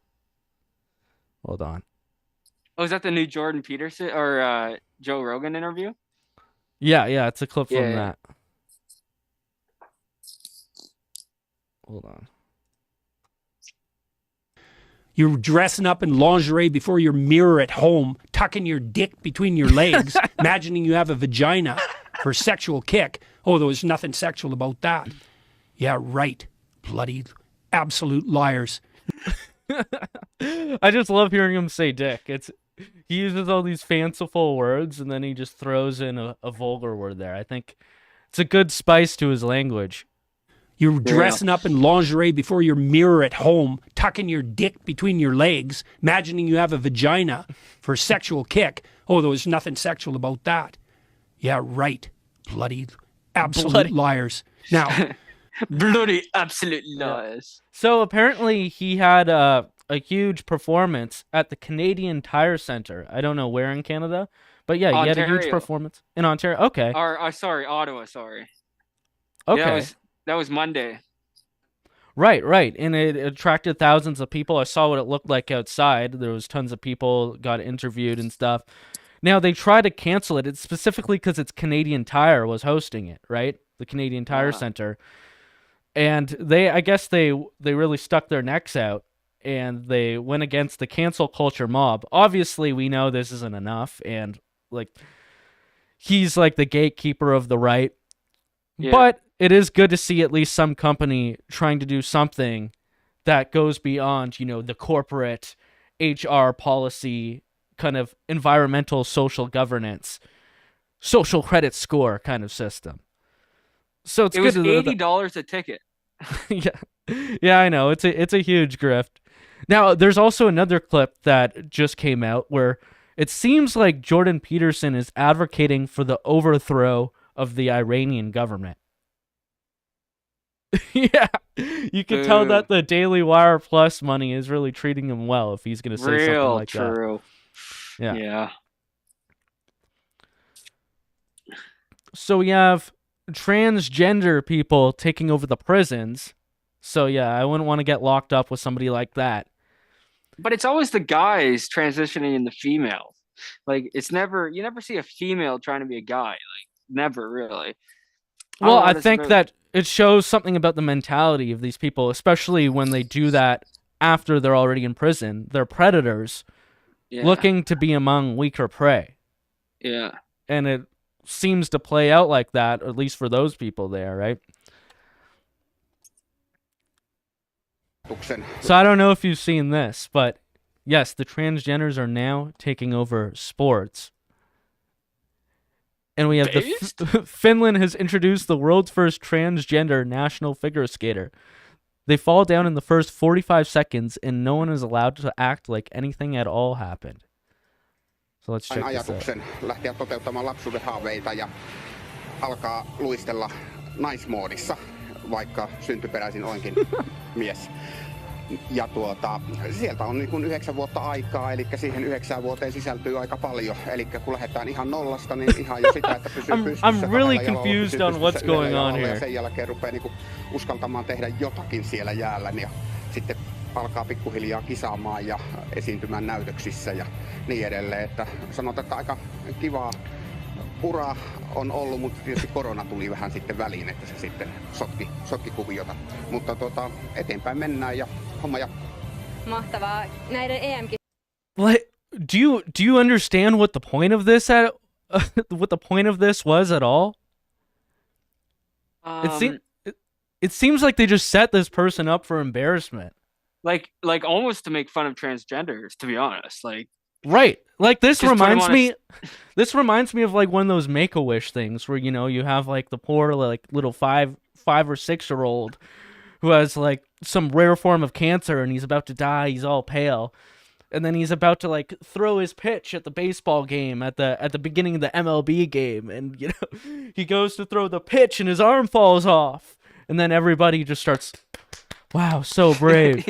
Hold on. Oh, is that the new Jordan Peterson or Joe Rogan interview? Yeah, it's a clip from that. Hold on. You're dressing up in lingerie before your mirror at home, tucking your dick between your legs, imagining you have a vagina for a sexual kick. Oh, there was nothing sexual about that. Yeah, right. Bloody absolute liars. I just love hearing him say dick. He uses all these fanciful words and then he just throws in a vulgar word there. I think it's a good spice to his language. You're dressing up in lingerie before your mirror at home, tucking your dick between your legs, imagining you have a vagina for a sexual kick. Oh, there was nothing sexual about that. Yeah, right. Bloody absolute liars. Now, bloody absolute liars. So apparently he had a huge performance at the Canadian Tire Center. I don't know where in Canada, but yeah, he had a huge performance in Ontario. Okay. Or sorry, Ottawa. Sorry. Okay. Yeah, that was Monday. Right. And it attracted thousands of people. I saw what it looked like outside. There was tons of people, got interviewed and stuff. Now, they tried to cancel it. It's specifically because it's Canadian Tire was hosting it, right? The Canadian Tire Center. And I guess they really stuck their necks out and they went against the cancel culture mob. Obviously, we know this isn't enough. And like, he's like the gatekeeper of the right. Yeah. But it is good to see at least some company trying to do something that goes beyond, the corporate HR policy, kind of environmental social governance, social credit score kind of system. So it was $80 a ticket. Yeah, I know. It's a huge grift. Now, there's also another clip that just came out where it seems like Jordan Peterson is advocating for the overthrow of the Iranian government. Yeah, you can tell that the Daily Wire Plus money is really treating him well if he's going to say something like that. Yeah. So we have transgender people taking over the prisons. So yeah, I wouldn't want to get locked up with somebody like that. But it's always the guys transitioning into females. Like you never see a female trying to be a guy. Like never really. Well, I think that it shows something about the mentality of these people, especially when they do that after they're already in prison. They're predators looking to be among weaker prey. Yeah. And it seems to play out like that, at least for those people there, right? So I don't know if you've seen this, but yes, the transgenders are now taking over sports. And we have Finland has introduced the world's first transgender national figure skater. They fall down in the first 45 seconds, and no one is allowed to act like anything at all happened. So let's check this out. Lähteä toteuttamaan lapsuuden haaveita ja alkaa luistella naismoodissa, vaikka syntyperäisin olenkin mies. Ja sieltä on niin kuin 9 vuotta aikaa, eli siihen 9 vuoteen sisältyy aika paljon. Eli kun lähdetään ihan nollasta, niin ihan jo sitä, että pysyy pystyssä. I'm really confused on what's going on here. Ja sen jälkeen rupeaa niin kuin uskaltamaan tehdä jotakin siellä jäällä, ja sitten alkaa pikkuhiljaa kisaamaan ja esiintymään näytöksissä ja niin edelleen. Että sanotaan, että aika kivaa ura on ollut, mutta tietysti korona tuli vähän sitten väliin, että se sitten sotki kuviota. Mutta eteenpäin mennään ja homma jatkuu. Mahtavaa. Näiden Do you understand what the point of this what the point of this was at all? It seems like they just set this person up for embarrassment. Like almost to make fun of transgenders, to be honest. Right. Like this reminds me this reminds me of like one of those Make-A-Wish things where, you know, you have like the poor like little 5 or 6-year-old who has like some rare form of cancer and he's about to die, he's all pale. And then he's about to like throw his pitch at the baseball game at the beginning of the MLB game, and you know, he goes to throw the pitch and his arm falls off. And then everybody just starts, wow, so brave.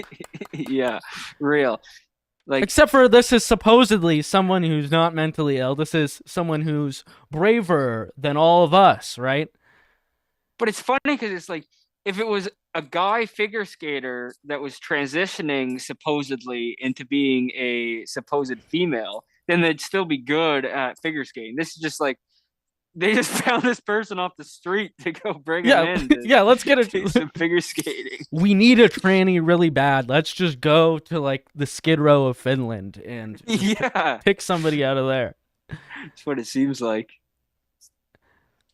Yeah, real. Like, except for this is supposedly someone who's not mentally ill. This is someone who's braver than all of us, right? But it's funny because it's like, if it was a guy figure skater that was transitioning supposedly into being a supposed female, then they'd still be good at figure skating. This is just like, they just found this person off the street to go bring him in. Yeah, let's get some figure skating. We need a tranny really bad. Let's just go to like the Skid Row of Finland and pick somebody out of there. That's what it seems like.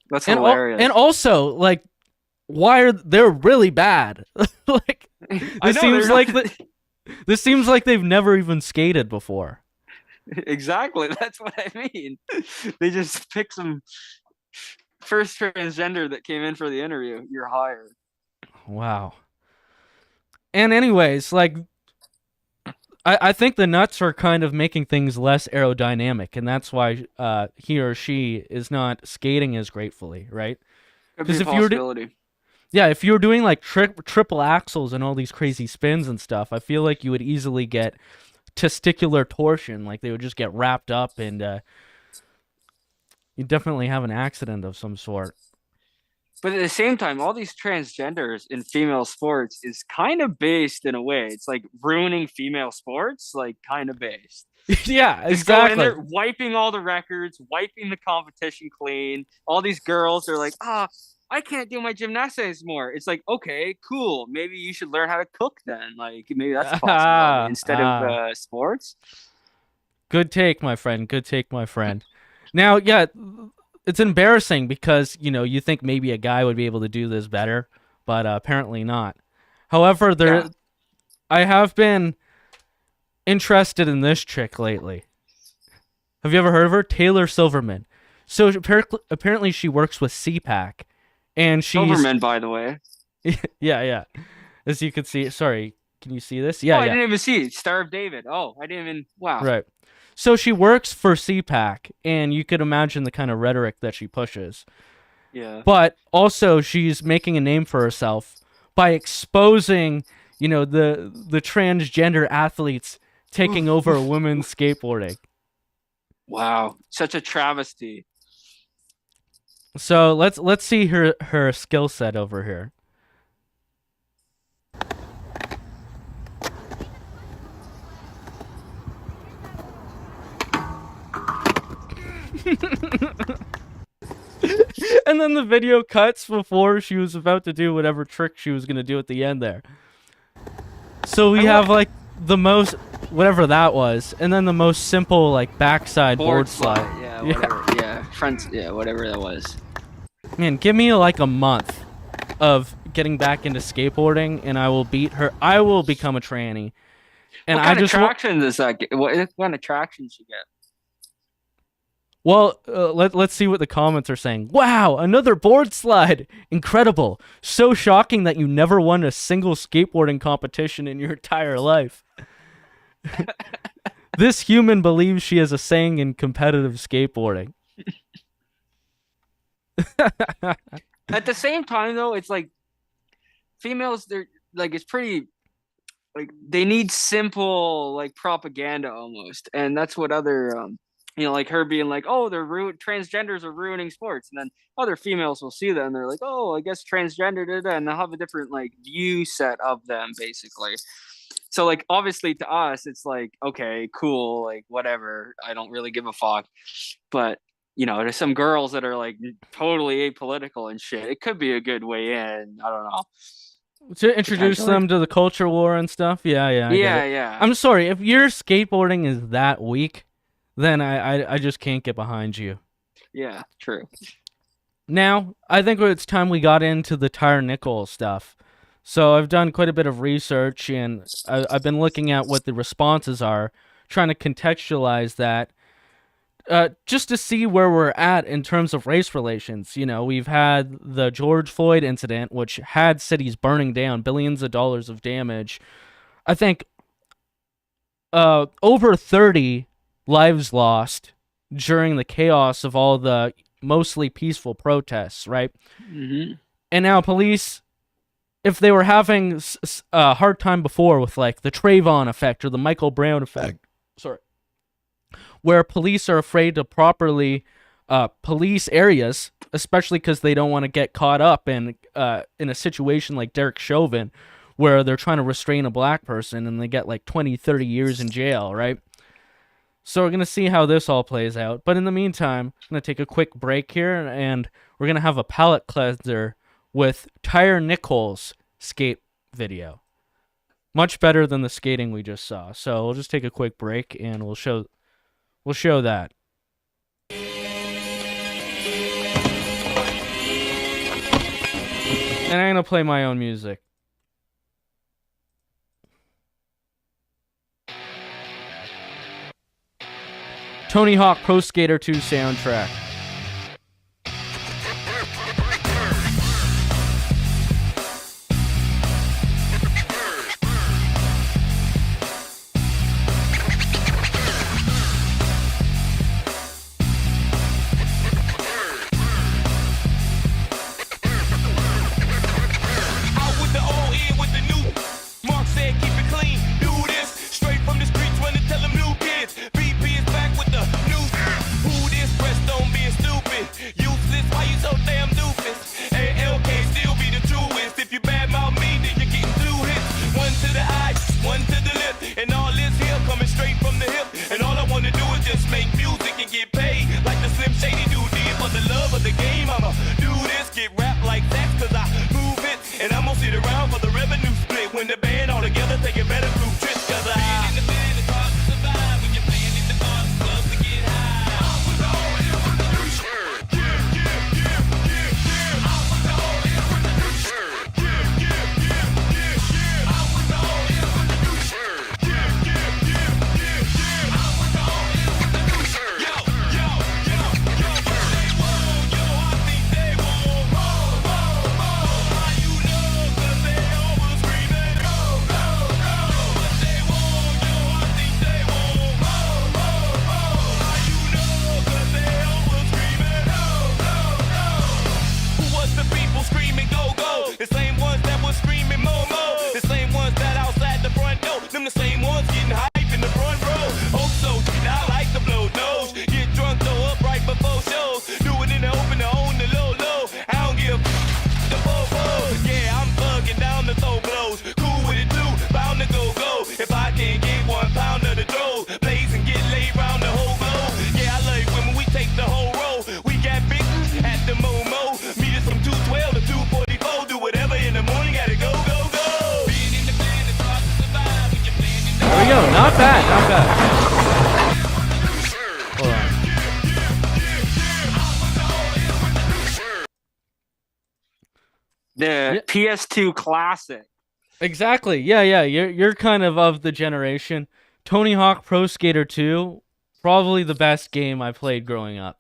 That's hilarious. And also, like, they're really bad. Like, this seems like they've never even skated before. Exactly, that's what I mean. They just pick some first transgender that came in for the interview. You're hired. Wow. And anyways, like, I think the nuts are kind of making things less aerodynamic, and that's why he or she is not skating as gratefully, right? Because if if you were doing like triple axles and all these crazy spins and stuff, I feel like you would easily get testicular torsion. Like they would just get wrapped up, and you definitely have an accident of some sort. But at the same time, all these transgenders in female sports is kind of based in a way. It's like ruining female sports, like kind of based. Yeah, Just exactly. going in there, wiping all the records, wiping the competition clean. All these girls are like, I can't do my gymnastics anymore. It's like, okay, cool. Maybe you should learn how to cook then. Like, maybe that's possible instead of sports. Good take, my friend. Good take, my friend. Now, yeah, it's embarrassing because, you know, you think maybe a guy would be able to do this better, but apparently not. However, I have been interested in this chick lately. Have you ever heard of her? Taylor Silverman. So apparently she works with CPAC. And she's Silverman, by the way. Yeah. As you can see, sorry, can you see this? Yeah, I didn't even see it. Star of David. Oh, I didn't even. Wow. Right. So she works for CPAC, and you could imagine the kind of rhetoric that she pushes. Yeah. But also, she's making a name for herself by exposing, you know, the transgender athletes taking over women's skateboarding. Wow, such a travesty. So let's see her skill set over here. And then the video cuts before she was about to do whatever trick she was going to do at the end there. So we have like the most, whatever that was, and then the most simple like backside board slide. Yeah, whatever. Yeah, front. Yeah, whatever that was. Man, give me like a month of getting back into skateboarding, and I will beat her. I will become a tranny. And what kind I just of traction does that get? What kind of traction you get? Well, let's see what the comments are saying. Wow, another board slide. Incredible. So shocking that you never won a single skateboarding competition in your entire life. This human believes she has a saying in competitive skateboarding. At the same time, though, it's like females, they're like, it's pretty, like, they need simple, like, propaganda almost. And that's what other, like her being like, oh, transgenders are ruining sports. And then other females will see that and they're like, oh, I guess transgender did that. And they'll have a different, like, view set of them, basically. So, like, obviously to us, it's like, okay, cool, like, whatever. I don't really give a fuck. But, there's some girls that are, like, totally apolitical and shit. It could be a good way in. I don't know. To introduce them to the culture war and stuff? Yeah. Yeah. I'm sorry, if your skateboarding is that weak, then I just can't get behind you. Yeah, true. Now, I think it's time we got into the Tyre Nichols stuff. So I've done quite a bit of research, and I've been looking at what the responses are, trying to contextualize that, just to see where we're at in terms of race relations. We've had the George Floyd incident, which had cities burning down, billions of dollars of damage. I think over 30 lives lost during the chaos of all the mostly peaceful protests, right? Mm-hmm. And now police, if they were having a hard time before with, like, the Trayvon effect or the Michael Brown effect, where police are afraid to properly police areas, especially because they don't want to get caught up in a situation like Derek Chauvin, where they're trying to restrain a black person and they get like 20, 30 years in jail, right? So we're going to see how this all plays out. But in the meantime, I'm going to take a quick break here, and we're going to have a palate cleanser with Tyre Nichols' skate video. Much better than the skating we just saw. So we'll just take a quick break, and we'll show that. And I'm going to play my own music. Tony Hawk Pro Skater 2 soundtrack. Not bad, not bad. Hold on. The PS2 classic. Exactly. Yeah. You're kind of the generation. Tony Hawk Pro Skater 2, probably the best game I played growing up.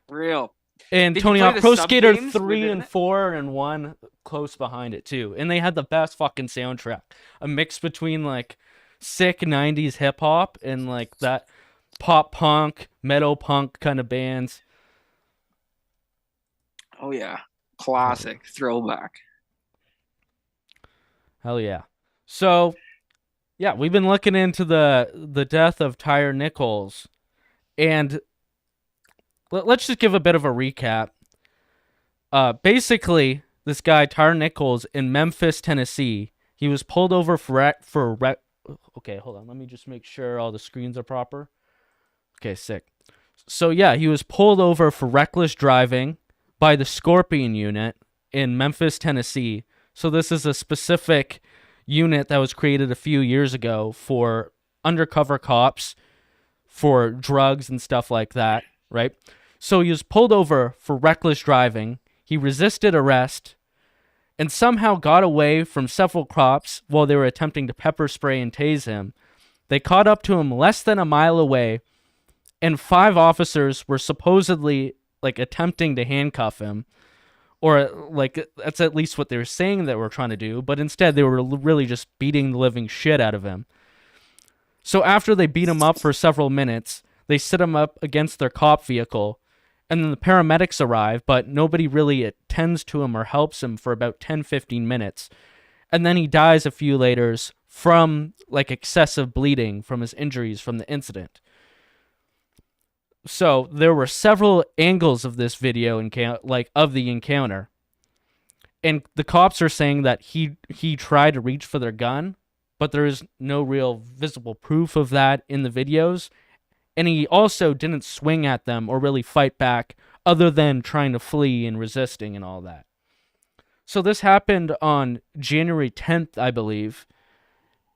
Real. And Did Tony you play Hawk the Pro sub Skater games 3 within and it? 4 and 1 close behind it too. And they had the best fucking soundtrack. A mix between like sick 90s hip hop and like that pop punk, metal punk kind of bands. Oh yeah. Classic throwback. Hell yeah. So, yeah, we've been looking into the death of Tyre Nichols, and let's just give a bit of a recap. Basically, this guy Tyre Nichols in Memphis, Tennessee, he was pulled over okay, hold on. Let me just make sure all the screens are proper. Okay, sick. So yeah, he was pulled over for reckless driving by the Scorpion unit in Memphis, Tennessee. So this is a specific unit that was created a few years ago for undercover cops for drugs and stuff like that, right? So he was pulled over for reckless driving. He resisted arrest and somehow got away from several cops while they were attempting to pepper spray and tase him. They caught up to him less than a mile away, and 5 officers were supposedly like attempting to handcuff him, or like that's at least what they were saying that we're trying to do, but instead they were really just beating the living shit out of him. So after they beat him up for several minutes, they sit him up against their cop vehicle, and then the paramedics arrive, but nobody really attends to him or helps him for about 10-15 minutes. And then he dies a few later from like excessive bleeding from his injuries from the incident. So there were several angles of this video of the encounter. And the cops are saying that he tried to reach for their gun, but there is no real visible proof of that in the videos. And he also didn't swing at them or really fight back other than trying to flee and resisting and all that. So this happened on January 10th, I believe.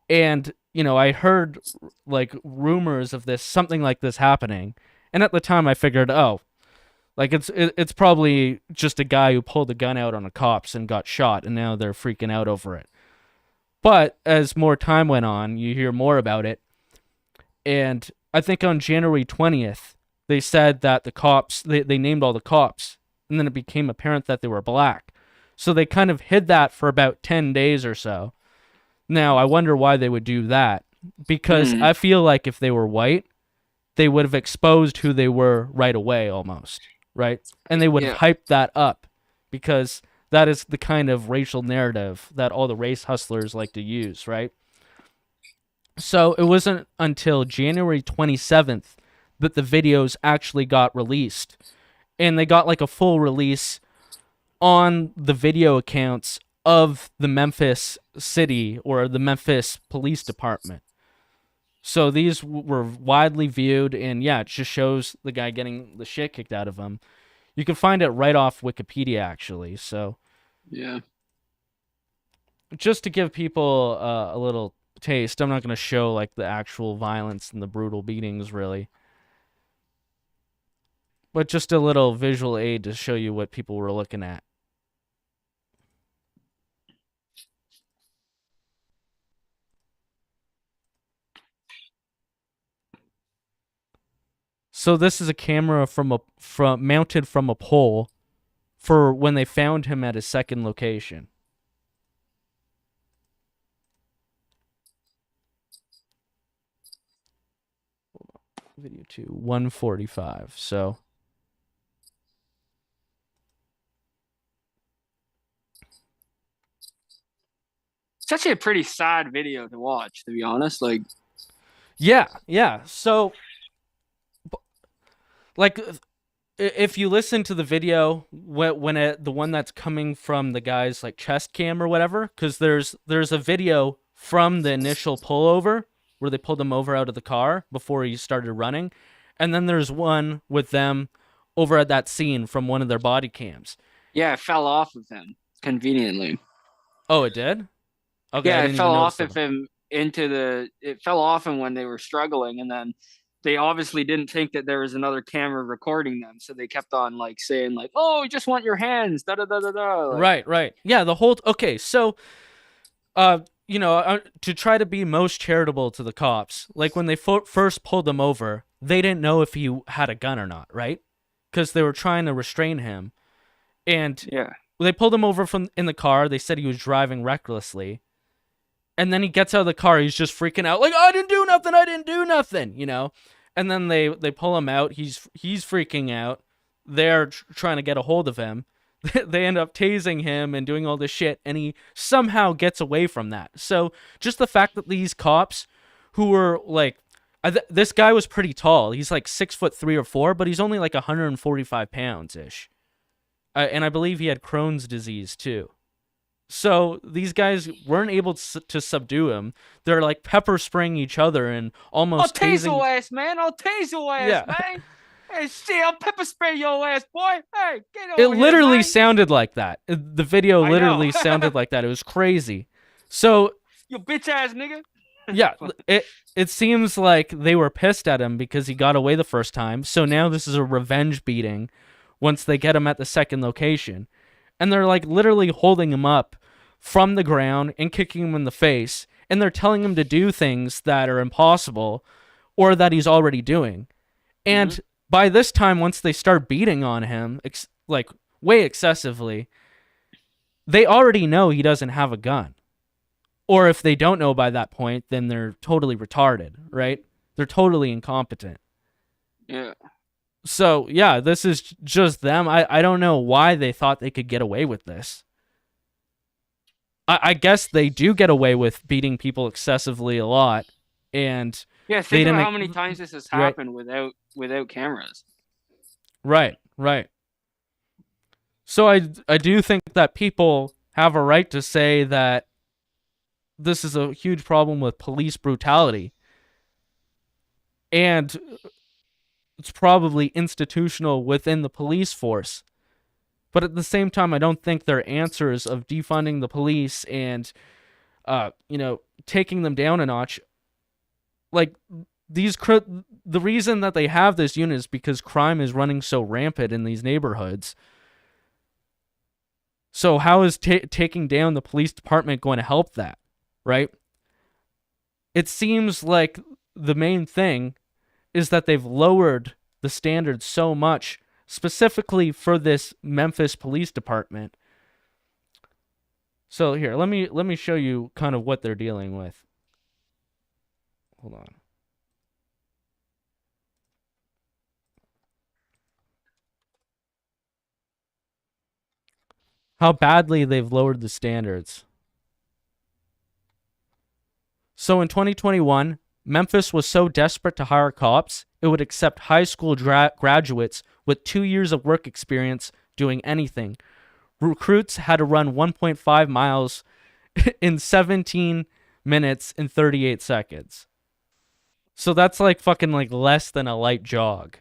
And, I heard like rumors of something like this happening. And at the time I figured, like it's probably just a guy who pulled a gun out on the cops and got shot, and now they're freaking out over it. But as more time went on, you hear more about it. And I think on January 20th, they said that the cops, they named all the cops, and then it became apparent that they were black. So they kind of hid that for about 10 days or so. Now, I wonder why they would do that. Because I feel like if they were white, they would have exposed who they were right away almost, right? And they would have hyped that up, because that is the kind of racial narrative that all the race hustlers like to use, right? So it wasn't until January 27th that the videos actually got released. And they got like a full release on the video accounts of the Memphis city or the Memphis police department. So these were widely viewed, and yeah, it just shows the guy getting the shit kicked out of him. You can find it right off Wikipedia, actually. So yeah, just to give people a little taste, I'm not going to show like the actual violence and the brutal beatings, really, but just a little visual aid to show you what people were looking at. So this is a camera mounted from a pole for when they found him at his second location. Video 2, 145. So it's actually a pretty sad video to watch, to be honest. Like, yeah. So, like, if you listen to the video the one that's coming from the guy's like chest cam or whatever, because there's a video from the initial pullover where they pulled him over out of the car before he started running, and then there's one with them over at that scene from one of their body cams. Yeah, it fell off of him conveniently. Oh, it did? Okay. Yeah, it fell off of him it fell off him when they were struggling, and then they obviously didn't think that there was another camera recording them, so they kept on like saying like, "Oh, we just want your hands." Da da da da da. Like, right. Yeah, the whole okay. So To try to be most charitable to the cops, like when they first pulled him over, they didn't know if he had a gun or not, right? Because they were trying to restrain him. And they pulled him over from in the car. They said he was driving recklessly. And then he gets out of the car. He's just freaking out, like, I didn't do nothing, you know? And then they pull him out. He's freaking out. They're trying to get a hold of him. They end up tasing him and doing all this shit, and he somehow gets away from that. So just the fact that these cops who were like, this guy was pretty tall. He's like 6'3" or 4", but he's only like 145 pounds ish. And I believe he had Crohn's disease too. So these guys weren't able to subdue him. They're like pepper spraying each other and almost tase tasing. your ass, man. I'll tase your ass, man. Hey, shit, I'll pepper spray your ass, boy. Hey, get over It literally here, sounded like that. The video literally sounded like that. It was crazy. So you bitch ass nigga. yeah, it seems like they were pissed at him because he got away the first time. So now this is a revenge beating once they get him at the second location. And they're like literally holding him up from the ground and kicking him in the face. And they're telling him to do things that are impossible or that he's already doing. And by this time, once they start beating on him, like way excessively, they already know he doesn't have a gun. Or if they don't know by that point, then they're totally retarded, right? They're totally incompetent. Yeah. So, yeah, this is just them. I don't know why they thought they could get away with this. I guess they do get away with beating people excessively a lot. And yeah, think about how many times this has happened without cameras. Right. So I do think that people have a right to say that this is a huge problem with police brutality. And it's probably institutional within the police force. But at the same time, I don't think their answers of defunding the police and, taking them down a notch, like the reason that they have this unit is because crime is running so rampant in these neighborhoods. So how is taking down the police department going to help that, right? It seems like the main thing is that they've lowered the standards so much, specifically for this Memphis police department. So here, let me show you kind of what they're dealing with. Hold on. How badly they've lowered the standards. So in 2021, Memphis was so desperate to hire cops, it would accept high school graduates with 2 years of work experience doing anything. Recruits had to run 1.5 miles in 17 minutes and 38 seconds. So that's like fucking like less than a light jog.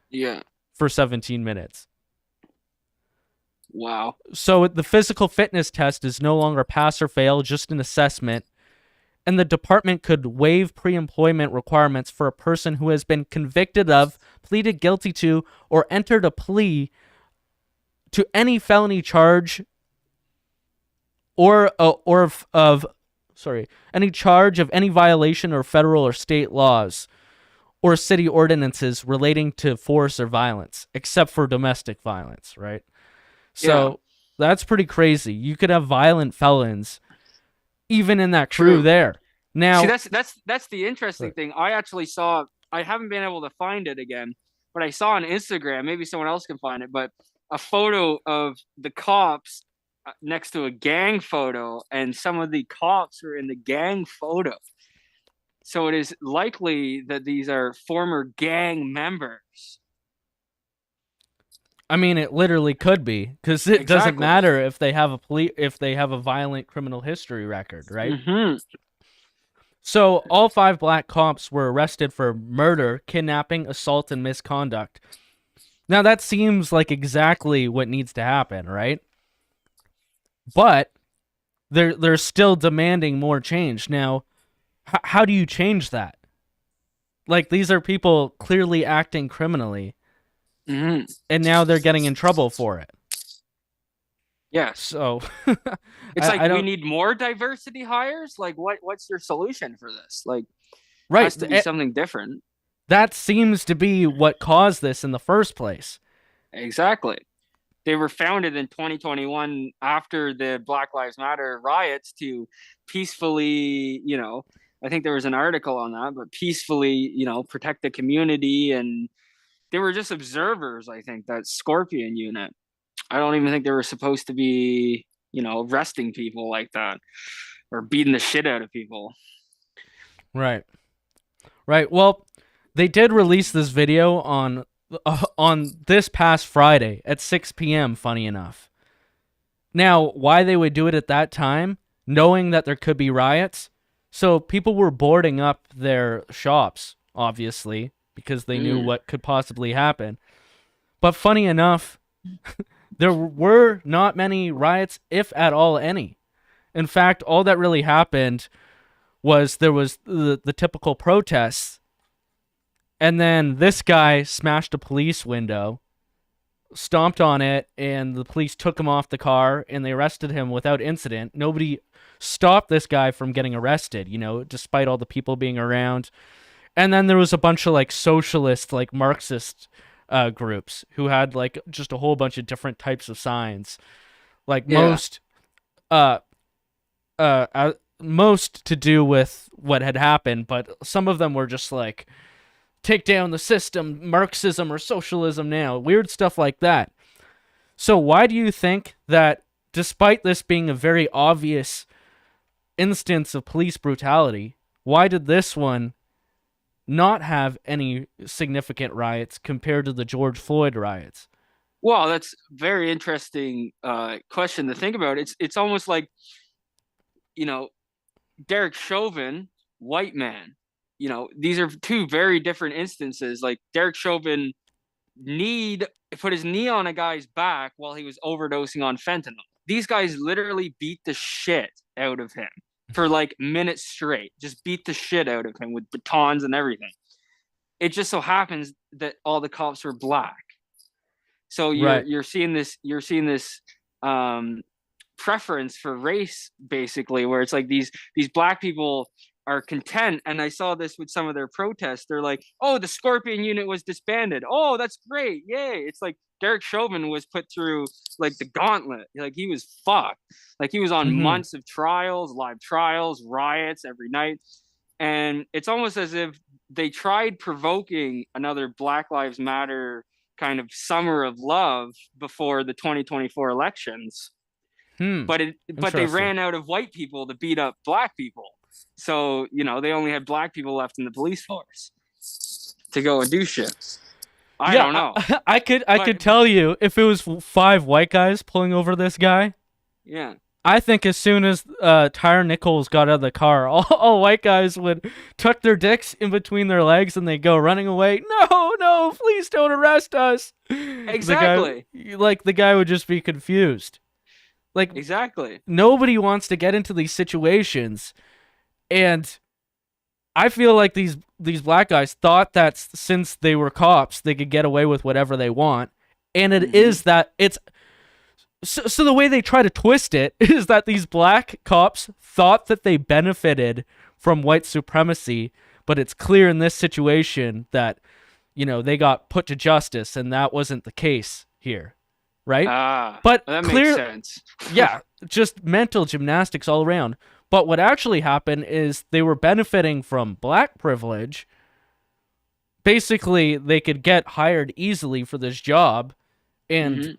Yeah. For 17 minutes. Wow. So the physical fitness test is no longer pass or fail, just an assessment. And the department could waive pre-employment requirements for a person who has been convicted of, pleaded guilty to, or entered a plea to any felony charge any charge of any violation of federal or state laws or city ordinances relating to force or violence, except for domestic violence, right? So that's pretty crazy. You could have violent felons even in that crew there. Now, see, that's the interesting thing. I actually saw, I haven't been able to find it again, but I saw on Instagram, maybe someone else can find it, but a photo of the cops next to a gang photo, and some of the cops were in the gang photo. So it is likely that these are former gang members. I mean, it literally could be, because it doesn't matter if they have a violent criminal history record, right? Mm-hmm. So all 5 black cops were arrested for murder, kidnapping, assault, and misconduct. Now that seems like exactly what needs to happen, right? But they're still demanding more change. Now, how do you change that? Like, these are people clearly acting criminally. Mm-hmm. And now they're getting in trouble for it. Yes. So it's like I we don't, need more diversity hires. Like, what's your solution for this? Like, right. has to be something different. That seems to be what caused this in the first place. Exactly. They were founded in 2021 after the Black Lives Matter riots to peacefully, I think there was an article on that, but peacefully, protect the community. And they were just observers, I think, that Scorpion unit. I don't even think they were supposed to be, arresting people like that or beating the shit out of people. Right. Right. Well, they did release this video on this past Friday at 6 p.m., funny enough. Now, why they would do it at that time, knowing that there could be riots, so people were boarding up their shops, obviously, because they knew what could possibly happen. But funny enough, there were not many riots, if at all any. In fact, all that really happened was there was the typical protests, and then this guy smashed a police window, stomped on it, and the police took him off the car, and they arrested him without incident. Nobody stopped this guy from getting arrested, despite all the people being around. And then there was a bunch of, socialist, Marxist groups who had, just a whole bunch of different types of signs. Most to do with what had happened, but some of them were just take down the system, Marxism or socialism now, weird stuff like that. So why do you think that, despite this being a very obvious instance of police brutality, why did this one not have any significant riots compared to the George Floyd riots? Well, that's a very interesting question to think about. It's almost like, Derek Chauvin, white man. These are two very different instances. Like, Derek Chauvin put his knee on a guy's back while he was overdosing on fentanyl. These guys literally beat the shit out of him for minutes straight. Just beat the shit out of him with batons and everything. It just so happens that all the cops were black. So you're seeing this preference for race, basically, where it's like these black people are content. And I saw this with some of their protests. They're like, oh, the Scorpion unit was disbanded. Oh, that's great. Yay. It's like Derek Chauvin was put through the gauntlet. He was fucked. He was on months of trials, live trials, riots every night. And it's almost as if they tried provoking another Black Lives Matter kind of summer of love before the 2024 elections. But they ran out of white people to beat up black people. So, they only had black people left in the police force to go and do shit. I don't know. I could tell you, if it was 5 white guys pulling over this guy. Yeah. I think as soon as Tyre Nichols got out of the car, all white guys would tuck their dicks in between their legs and they go running away. No, please don't arrest us. Exactly. The guy would just be confused. Exactly. Nobody wants to get into these situations. And I feel like these black guys thought that since they were cops, they could get away with whatever they want. And it is that it's... So the way they try to twist it is that these black cops thought that they benefited from white supremacy, but it's clear in this situation that, they got put to justice, and that wasn't the case here, right? But that makes sense. Yeah, just mental gymnastics all around. But what actually happened is they were benefiting from black privilege. Basically, they could get hired easily for this job, and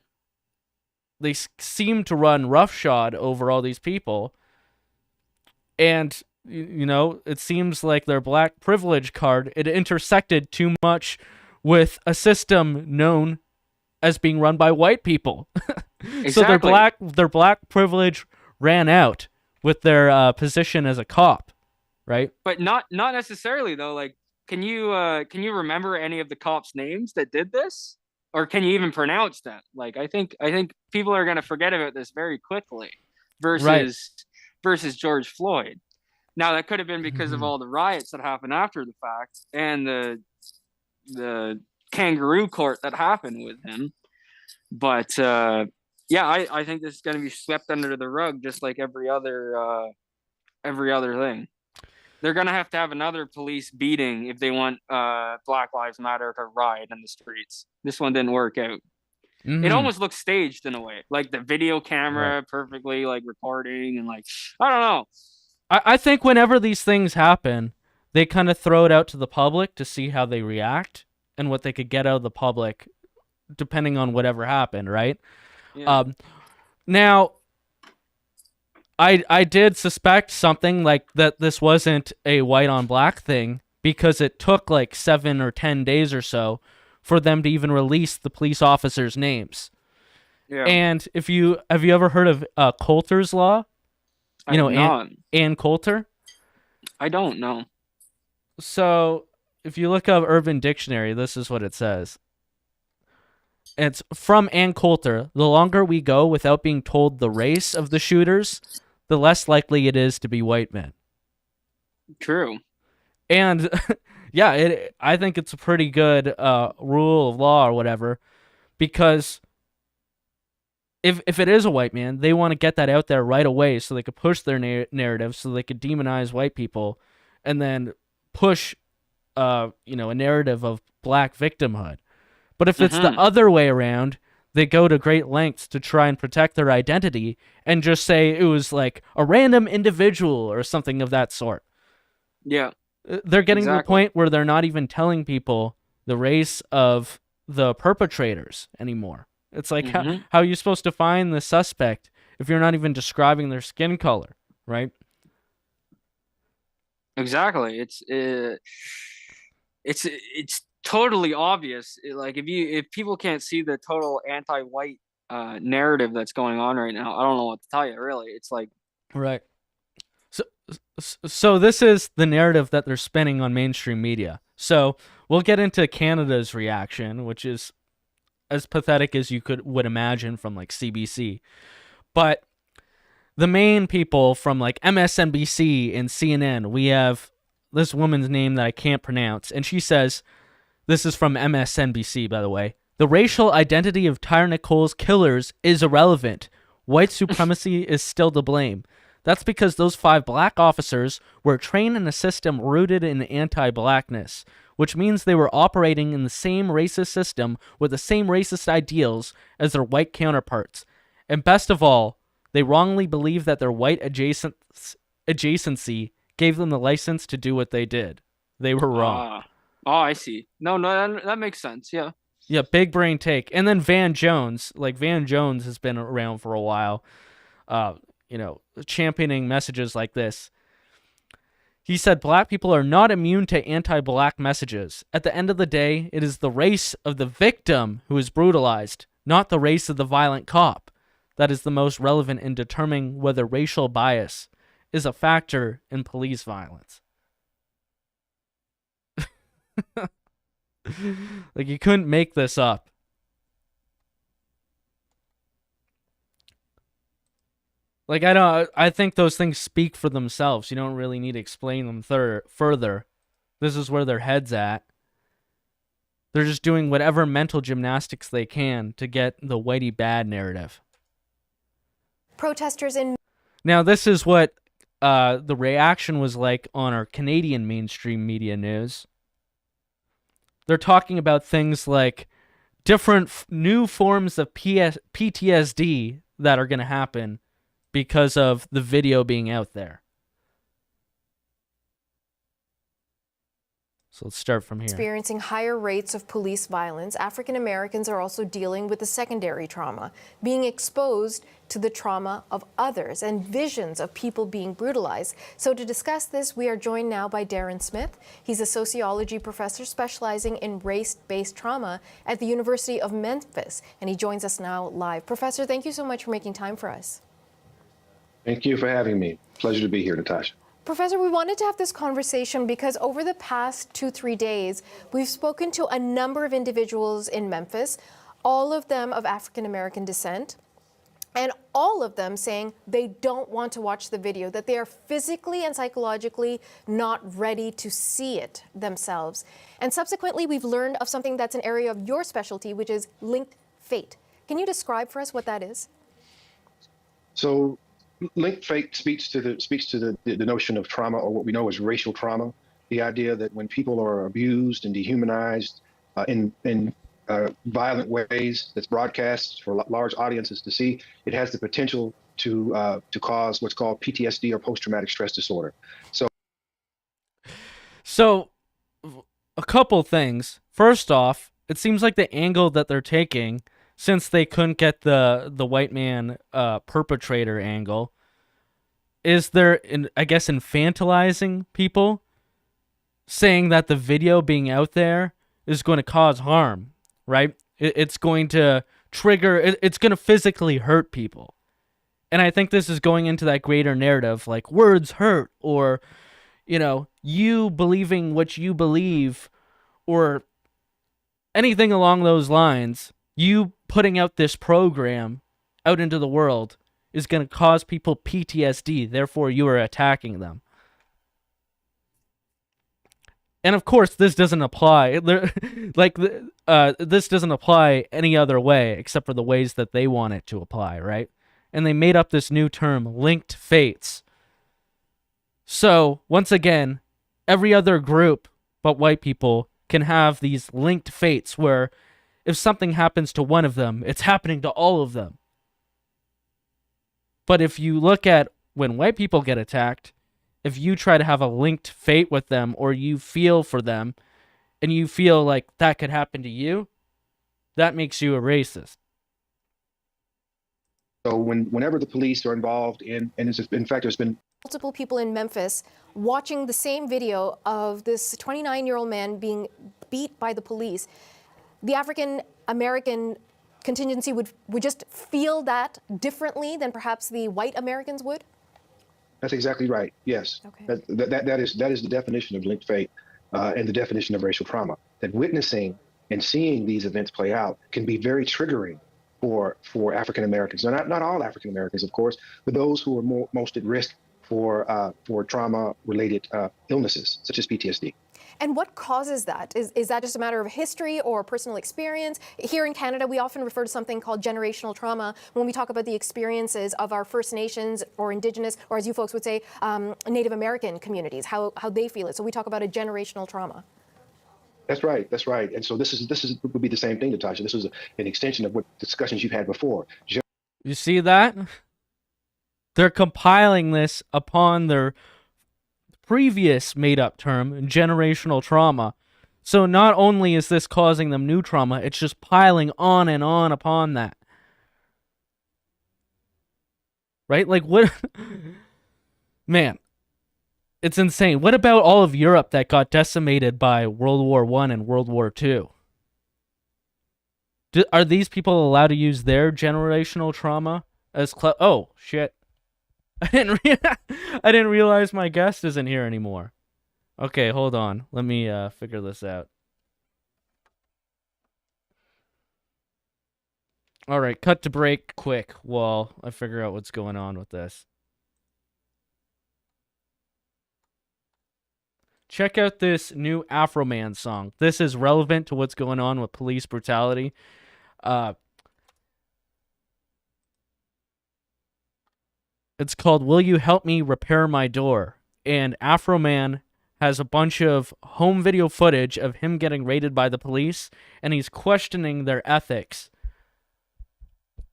they seem to run roughshod over all these people. And, it seems like their black privilege card, it intersected too much with a system known as being run by white people. Exactly. So their black privilege ran out with their position as a cop, right? But not necessarily, though. Can you remember any of the cops' names that did this? Or can you even pronounce that? I think people are going to forget about this very quickly versus George Floyd. Now, that could have been because of all the riots that happened after the fact and the kangaroo court that happened with him. But yeah, I think this is going to be swept under the rug, just like every other thing. They're going to have another police beating if they want Black Lives Matter to riot in the streets. This one didn't work out. It almost looks staged in a way, like the video camera perfectly like recording, and like, I don't know. I think whenever these things happen, they kind of throw it out to the public to see how they react and what they could get out of the public, depending on whatever happened, right? Yeah. Now, I did suspect something like that this wasn't a white on black thing, because it took like 7 or 10 days or so for them to even release the police officers' names. Yeah. And have you ever heard of Coulter's law? You know, Ann Coulter? I don't know. So, if you look up Urban Dictionary, this is what it says. It's from Ann Coulter. The longer we go without being told the race of the shooters, the less likely it is to be white men. True. And yeah, I think it's a pretty good rule of law or whatever, because if it is a white man, they want to get that out there right away so they could push their narrative, so they could demonize white people, and then push a narrative of black victimhood. But if it's the other way around, they go to great lengths to try and protect their identity and just say it was like a random individual or something of that sort. Yeah. They're getting to the point where they're not even telling people the race of the perpetrators anymore. It's like, how are you supposed to find the suspect if you're not even describing their skin color, right? Exactly. It's totally obvious. Like if people can't see the total anti-white narrative that's going on right now, I don't know what to tell you. Really, it's like right. So this is the narrative that they're spinning on mainstream media. So we'll get into Canada's reaction, which is as pathetic as you would imagine from like CBC. But the main people from like MSNBC and CNN, we have this woman's name that I can't pronounce, and she says, this is from MSNBC, by the way, the racial identity of Tyre Nichols' killers is irrelevant. White supremacy is still to blame. That's because those 5 black officers were trained in a system rooted in anti-blackness, which means they were operating in the same racist system with the same racist ideals as their white counterparts. And best of all, they wrongly believe that their white adjacency gave them the license to do what they did. They were wrong. Oh, I see. No, that makes sense. Yeah. Yeah, big brain take. And then Van Jones. Like, Van Jones has been around for a while, championing messages like this. He said, black people are not immune to anti-black messages. At the end of the day, it is the race of the victim who is brutalized, not the race of the violent cop, that is the most relevant in determining whether racial bias is a factor in police violence. Like, you couldn't make this up. Like, I think those things speak for themselves. You don't really need to explain them further. This is where their head's at. They're just doing whatever mental gymnastics they can to get the whitey bad narrative. Protesters in... Now, this is what the reaction was like on our Canadian mainstream media news. They're talking about things like different new forms of PTSD that are going to happen because of the video being out there. So let's start from here. Experiencing higher rates of police violence, African Americans are also dealing with the secondary trauma, being exposed to the trauma of others and visions of people being brutalized. So to discuss this, we are joined now by Darren Smith. He's a sociology professor specializing in race-based trauma at the University of Memphis, and he joins us now live. Professor, thank you so much for making time for us. Thank you for having me. Pleasure to be here, Natasha. Professor, we wanted to have this conversation because over the past 2-3 days, we've spoken to a number of individuals in Memphis, all of them of African American descent, and all of them saying they don't want to watch the video, that they are physically and psychologically not ready to see it themselves. And subsequently, we've learned of something that's an area of your specialty, which is linked fate. Can you describe for us what that is? So linked fate speaks to the notion of trauma, or what we know as racial trauma. The idea that when people are abused and dehumanized in violent ways, that's broadcast for large audiences to see, it has the potential to cause what's called PTSD, or post-traumatic stress disorder. So, a couple things. First off, it seems like the angle that they're taking, since they couldn't get the white man perpetrator angle, is they're, I guess, infantilizing people, saying that the video being out there is going to cause harm, right? It's going to trigger, it's going to physically hurt people. And I think this is going into that greater narrative, like words hurt, or, you know, you believing what you believe, or anything along those lines. You putting out this program out into the world is going to cause people PTSD, therefore you are attacking them. And of course, this doesn't apply. This doesn't apply any other way except for the ways that they want it to apply, right? And they made up this new term, linked fates. So, once again, every other group but white people can have these linked fates where if something happens to one of them, it's happening to all of them. But if you look at when white people get attacked, if you try to have a linked fate with them, or you feel for them, and you feel like that could happen to you, that makes you a racist. So whenever the police are involved in fact, there's been multiple people in Memphis watching the same video of this 29-year-old man being beat by the police. The African American contingency would just feel that differently than perhaps the white Americans would? That's exactly right. Yes. Okay. That is the definition of linked fate and the definition of racial trauma. That witnessing and seeing these events play out can be very triggering for African Americans. Now, not all African Americans, of course, but those who are most at risk for trauma-related illnesses, such as PTSD. And what causes that? Is that just a matter of history or personal experience? Here in Canada, we often refer to something called generational trauma when we talk about the experiences of our First Nations or Indigenous, or as you folks would say, Native American communities, how they feel it. So we talk about a generational trauma. That's right. That's right. And so this would be the same thing, Natasha. This is an extension of what discussions you've had before. You see that? They're compiling this upon their previous made-up term, generational trauma. So not only is this causing them new trauma, it's just piling on and on upon that. Right? Like, what? Man, it's insane. What about all of Europe that got decimated by World War I and World War II? Are these people allowed to use their generational trauma as oh, shit. I didn't realize my guest isn't here anymore. Okay, hold on. Let me figure this out. All right, cut to break quick while I figure out what's going on with this. Check out this new Afroman song. This is relevant to what's going on with police brutality. It's called Will You Help Me Repair My Door? And Afroman has a bunch of home video footage of him getting raided by the police, and he's questioning their ethics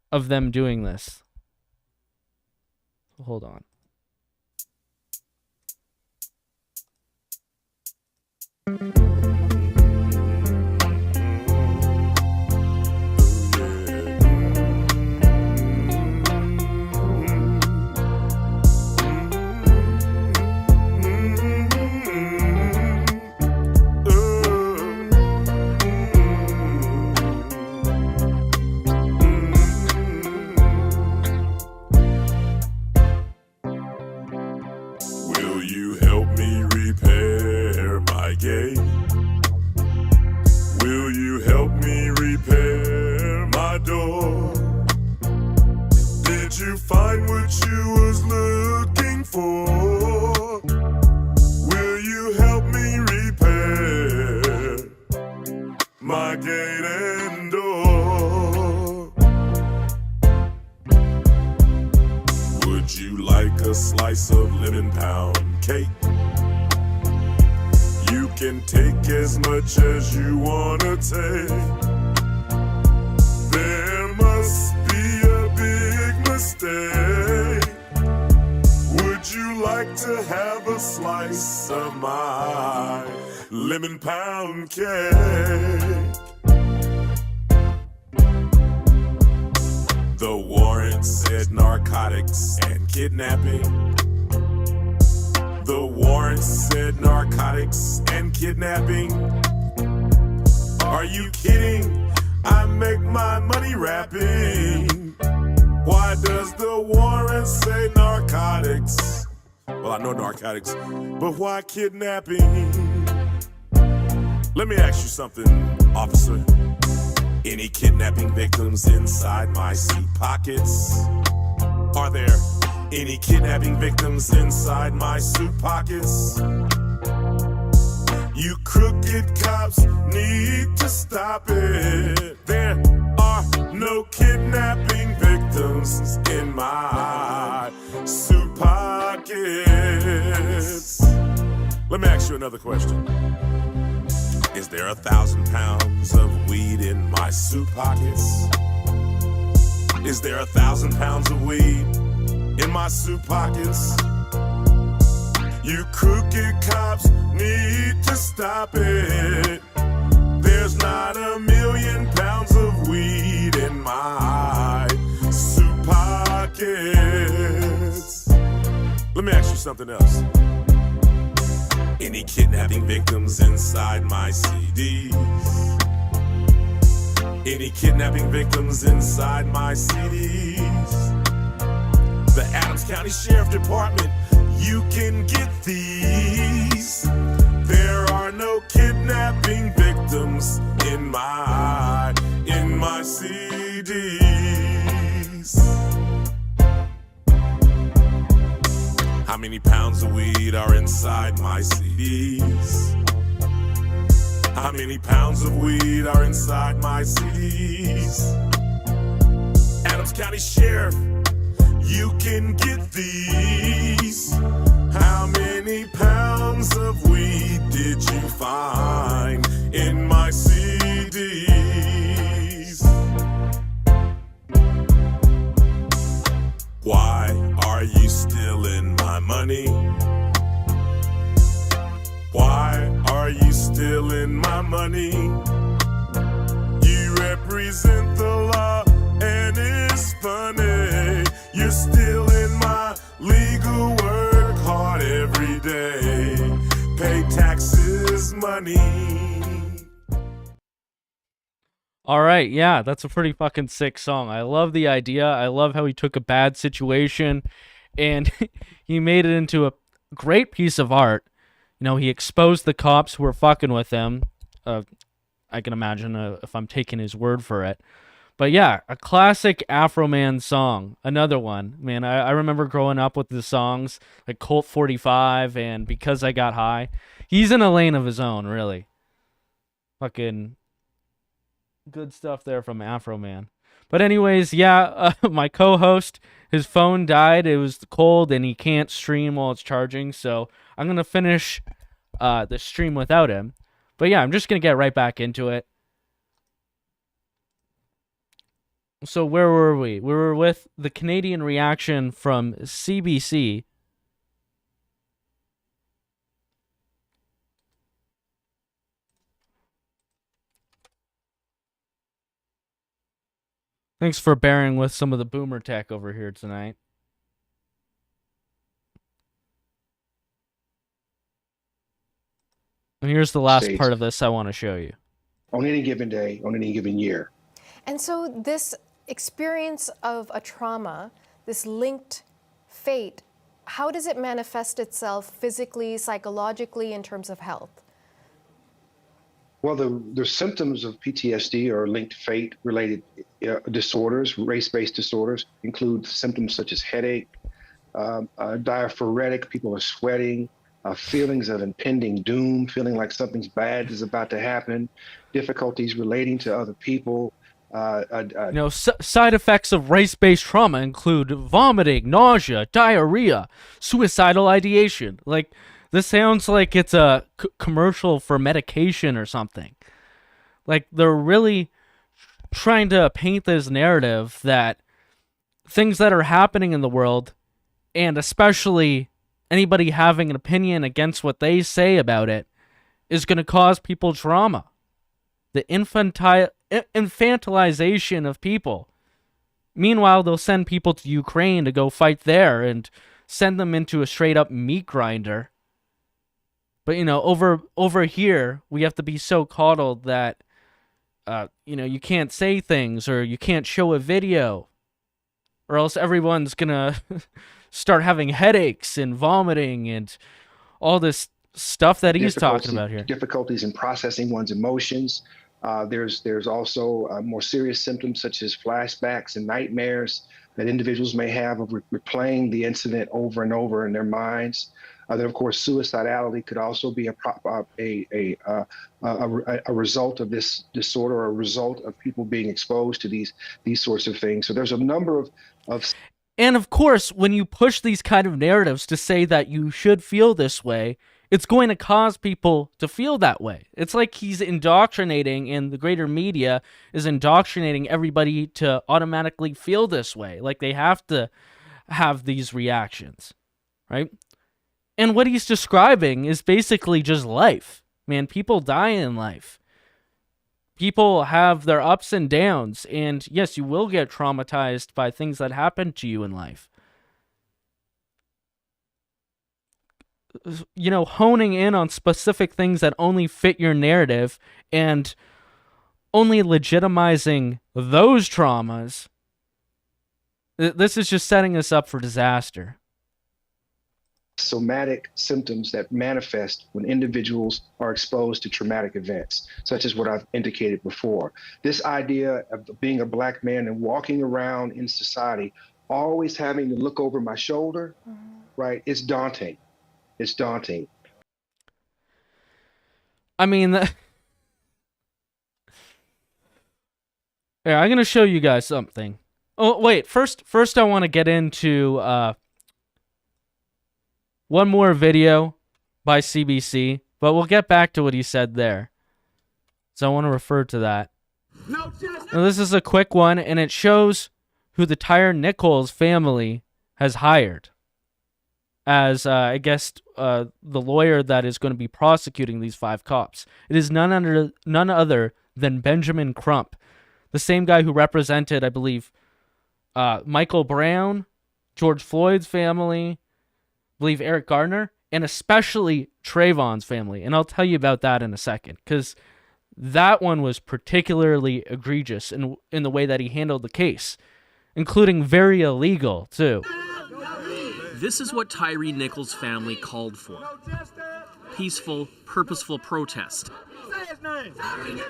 of them doing this. Hold on. Will you help me repair my gate? Will you help me repair my door? Did you find what you was looking for? Will you help me repair my gate and door? slice of lemon pound cake. You can take as much as you wanna take. There must be a big mistake. Would you like to have a slice of my lemon pound cake? The warrant said narcotics and kidnapping. The warrant said narcotics and kidnapping. Are you kidding? I make my money rapping. Why does the warrant say narcotics? Well, I know narcotics, but why kidnapping? Let me ask you something, officer. Any kidnapping victims inside my suit pockets? Are there any kidnapping victims inside my suit pockets? You crooked cops need to stop it. There are no kidnapping victims in my suit pockets. Let me ask you another question. Is there 1,000 pounds of weed in my suit pockets? Is there 1,000 pounds of weed in my suit pockets? You crooked cops need to stop it. There's not 1,000,000 pounds of weed in my suit pockets. Let me ask you something else. Any kidnapping victims inside my CDs? Any kidnapping victims inside my CDs? The Adams County Sheriff Department, you can get these. There are no kidnapping victims in my CDs. How many pounds of weed are inside my CDs? How many pounds of weed are inside my CDs? Adams County Sheriff, you can get these. How many pounds of weed did you find in my CDs? Why are you stealing my money? Why are you stealing my money? You represent the law and it's funny. You're stealing my legal work hard every day. Pay taxes, money. All right, yeah, that's a pretty fucking sick song. I love the idea. I love how he took a bad situation and he made it into a great piece of art. You know, he exposed the cops who were fucking with him. I can imagine if I'm taking his word for it. But yeah, a classic Afro Man song. Another one. Man, I remember growing up with the songs like Colt 45 and Because I Got High. He's in a lane of his own, really. Fucking good stuff there from Afro Man. But anyways, yeah, my co-host, his phone died. It was cold and he can't stream while it's charging. So I'm going to finish the stream without him. But yeah, I'm just going to get right back into it. So where were we? We were with the Canadian reaction from CBC. Thanks for bearing with some of the boomer tech over here tonight. And here's the last part of this I want to show you. On any given day, on any given year. And so this experience of a trauma, this linked fate, how does it manifest itself physically, psychologically, in terms of health? Well, the symptoms of PTSD or linked fate-related disorders, race-based disorders, include symptoms such as headache, diaphoretic, people are sweating, feelings of impending doom, feeling like something's bad is about to happen, difficulties relating to other people, Side effects of race-based trauma include vomiting, nausea, diarrhea, suicidal ideation. Like, this sounds like it's a commercial for medication or something. Like, they're really trying to paint this narrative that things that are happening in the world, and especially anybody having an opinion against what they say about it, is going to cause people trauma. The infantilization of people. Meanwhile, they'll send people to Ukraine to go fight there and send them into a straight-up meat grinder. But, over here, we have to be so coddled that, you can't say things or you can't show a video, or else everyone's going to start having headaches and vomiting and all this stuff that he's talking about here. Difficulties in processing one's emotions. There's also more serious symptoms such as flashbacks and nightmares that individuals may have of replaying the incident over and over in their minds. Then, of course, suicidality could also be a result of this disorder, or a result of people being exposed to these sorts of things. So there's a number of. And of course, when you push these kind of narratives to say that you should feel this way, it's going to cause people to feel that way. It's like he's indoctrinating, and the greater media is indoctrinating everybody to automatically feel this way. Like they have to have these reactions, right? And what he's describing is basically just life. Man, people die in life. People have their ups and downs, and yes, you will get traumatized by things that happen to you in life. Honing in on specific things that only fit your narrative and only legitimizing those traumas, this is just setting us up for disaster. Somatic symptoms that manifest when individuals are exposed to traumatic events, such as what I've indicated before. This idea of being a black man and walking around in society, always having to look over my shoulder, right? It's daunting. It's daunting. I mean, yeah, I'm going to show you guys something. Oh, wait, first I want to get into one more video by CBC, but we'll get back to what he said there. So I want to refer to that. Now, this is a quick one, and it shows who the Tyre Nichols family has hired as, I guess, the lawyer that is going to be prosecuting these 5 cops. It is none other than Benjamin Crump, the same guy who represented, I believe, Michael Brown, George Floyd's family, I believe Eric Garner, and especially Trayvon's family. And I'll tell you about that in a second, because that one was particularly egregious in the way that he handled the case, including very illegal, too. This is what Tyre Nichols' family called for. Peaceful, purposeful protest.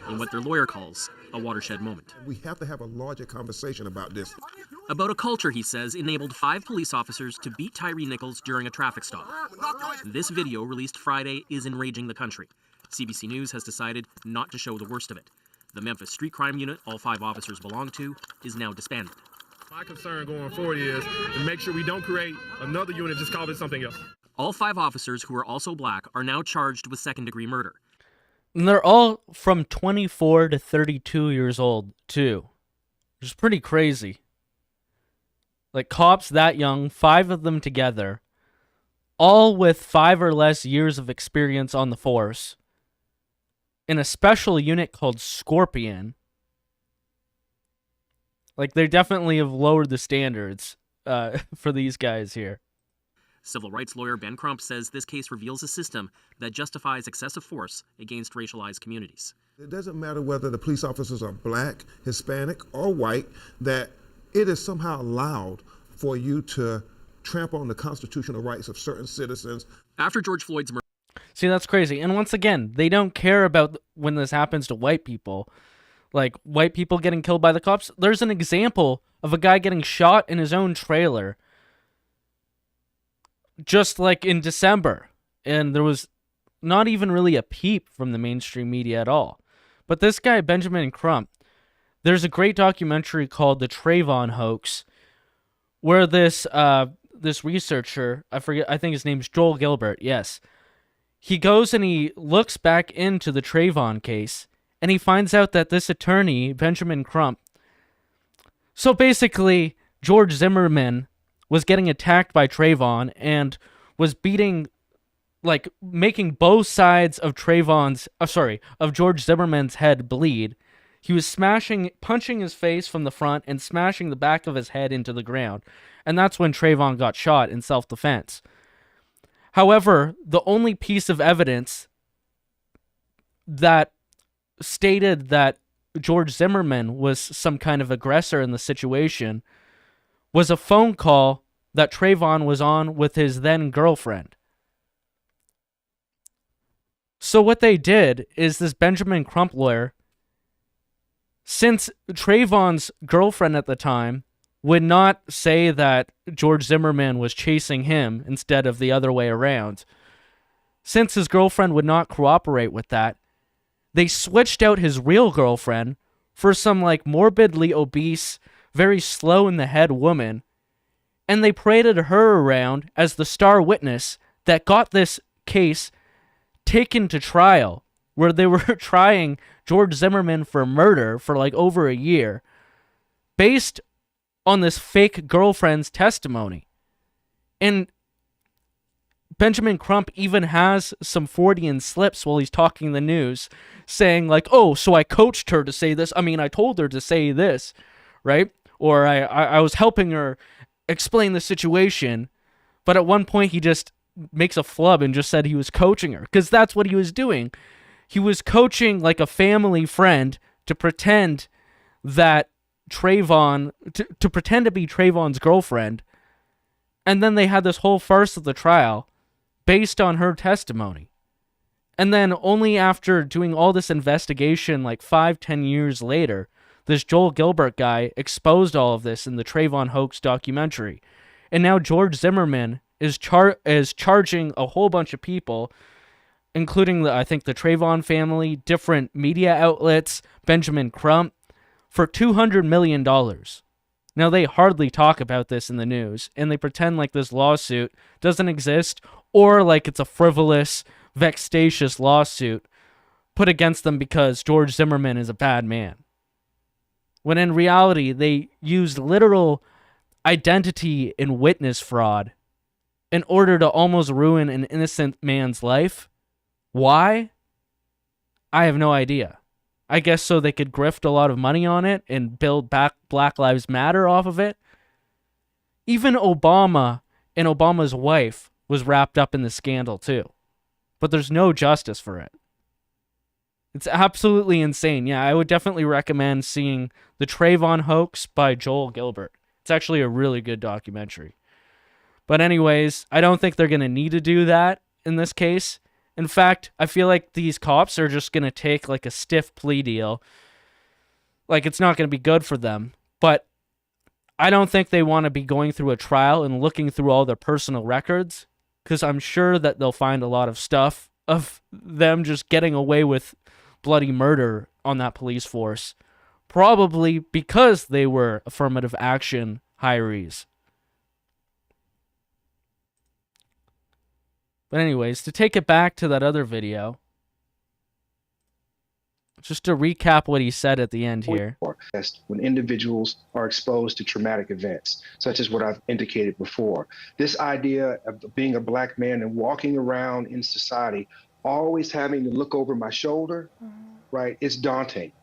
In what their lawyer calls a watershed moment. We have to have a larger conversation about this. About a culture, he says, enabled 5 police officers to beat Tyre Nichols during a traffic stop. This video, released Friday, is enraging the country. CBC News has decided not to show the worst of it. The Memphis street crime unit all 5 officers belong to is now disbanded. My concern going forward is to make sure we don't create another unit, just call it something else. All 5 officers, who are also black, are now charged with second-degree murder. And they're all from 24 to 32 years old, too. Which is pretty crazy. Like, cops that young, 5 of them together, all with 5 or less years of experience on the force, in a special unit called Scorpion. Like, they definitely have lowered the standards for these guys here. Civil rights lawyer Ben Crump says this case reveals a system that justifies excessive force against racialized communities. It doesn't matter whether the police officers are black, Hispanic, or white, that it is somehow allowed for you to trample on the constitutional rights of certain citizens. After George Floyd's murder. See, that's crazy. And once again, they don't care about when this happens to white people. Like, white people getting killed by the cops. There's an example of a guy getting shot in his own trailer just like in December, and there was not even really a peep from the mainstream media at all. But this guy, Benjamin Crump, there's a great documentary called The Trayvon Hoax, where this researcher, I think his name's Joel Gilbert, yes, he goes and he looks back into the Trayvon case, and he finds out that this attorney, Benjamin Crump, so basically, George Zimmerman was getting attacked by Trayvon and was beating, like, making both sides of of George Zimmerman's head bleed. He was punching his face from the front and smashing the back of his head into the ground. And that's when Trayvon got shot in self-defense. However, the only piece of evidence that stated that George Zimmerman was some kind of aggressor in the situation was a phone call that Trayvon was on with his then girlfriend. So what they did is this Benjamin Crump lawyer, since Trayvon's girlfriend at the time would not say that George Zimmerman was chasing him instead of the other way around, since his girlfriend would not cooperate with that, they switched out his real girlfriend for some, like, morbidly obese, very slow in the head woman, and they paraded her around as the star witness that got this case taken to trial, where they were trying George Zimmerman for murder for like over a year, based on this fake girlfriend's testimony. And Benjamin Crump even has some Freudian slips while he's talking the news, saying like, oh, so I coached her to say this. I mean, I told her to say this, right? Or I was helping her explain the situation. But at one point, he just makes a flub and just said he was coaching her, because that's what he was doing. He was coaching like a family friend to pretend that Trayvon, to pretend to be Trayvon's girlfriend. And then they had this whole farce of the trial based on her testimony. And then only after doing all this investigation, like 5-10 years later, this Joel Gilbert guy exposed all of this in the Trayvon hoax documentary. And now George Zimmerman is charging a whole bunch of people, including I think the Trayvon family, different media outlets, Benjamin Crump, for $200 million. Now, they hardly talk about this in the news, and they pretend like this lawsuit doesn't exist, or like it's a frivolous, vexatious lawsuit put against them because George Zimmerman is a bad man. When in reality, they used literal identity and witness fraud in order to almost ruin an innocent man's life. Why? I have no idea. I guess so they could grift a lot of money on it and build back Black Lives Matter off of it. Even Obama and Obama's wife was wrapped up in the scandal too. But there's no justice for it. It's absolutely insane. Yeah, I would definitely recommend seeing The Trayvon Hoax by Joel Gilbert. It's actually a really good documentary. But anyways, I don't think they're going to need to do that in this case. In fact, I feel like these cops are just going to take like a stiff plea deal. Like, it's not going to be good for them. But I don't think they want to be going through a trial and looking through all their personal records, because I'm sure that they'll find a lot of stuff of them just getting away with bloody murder on that police force. Probably because they were affirmative action hirees. But anyways, to take it back to that other video, just to recap what he said at the end here. When individuals are exposed to traumatic events, such as what I've indicated before. This idea of being a black man and walking around in society, always having to look over my shoulder, right? It's daunting.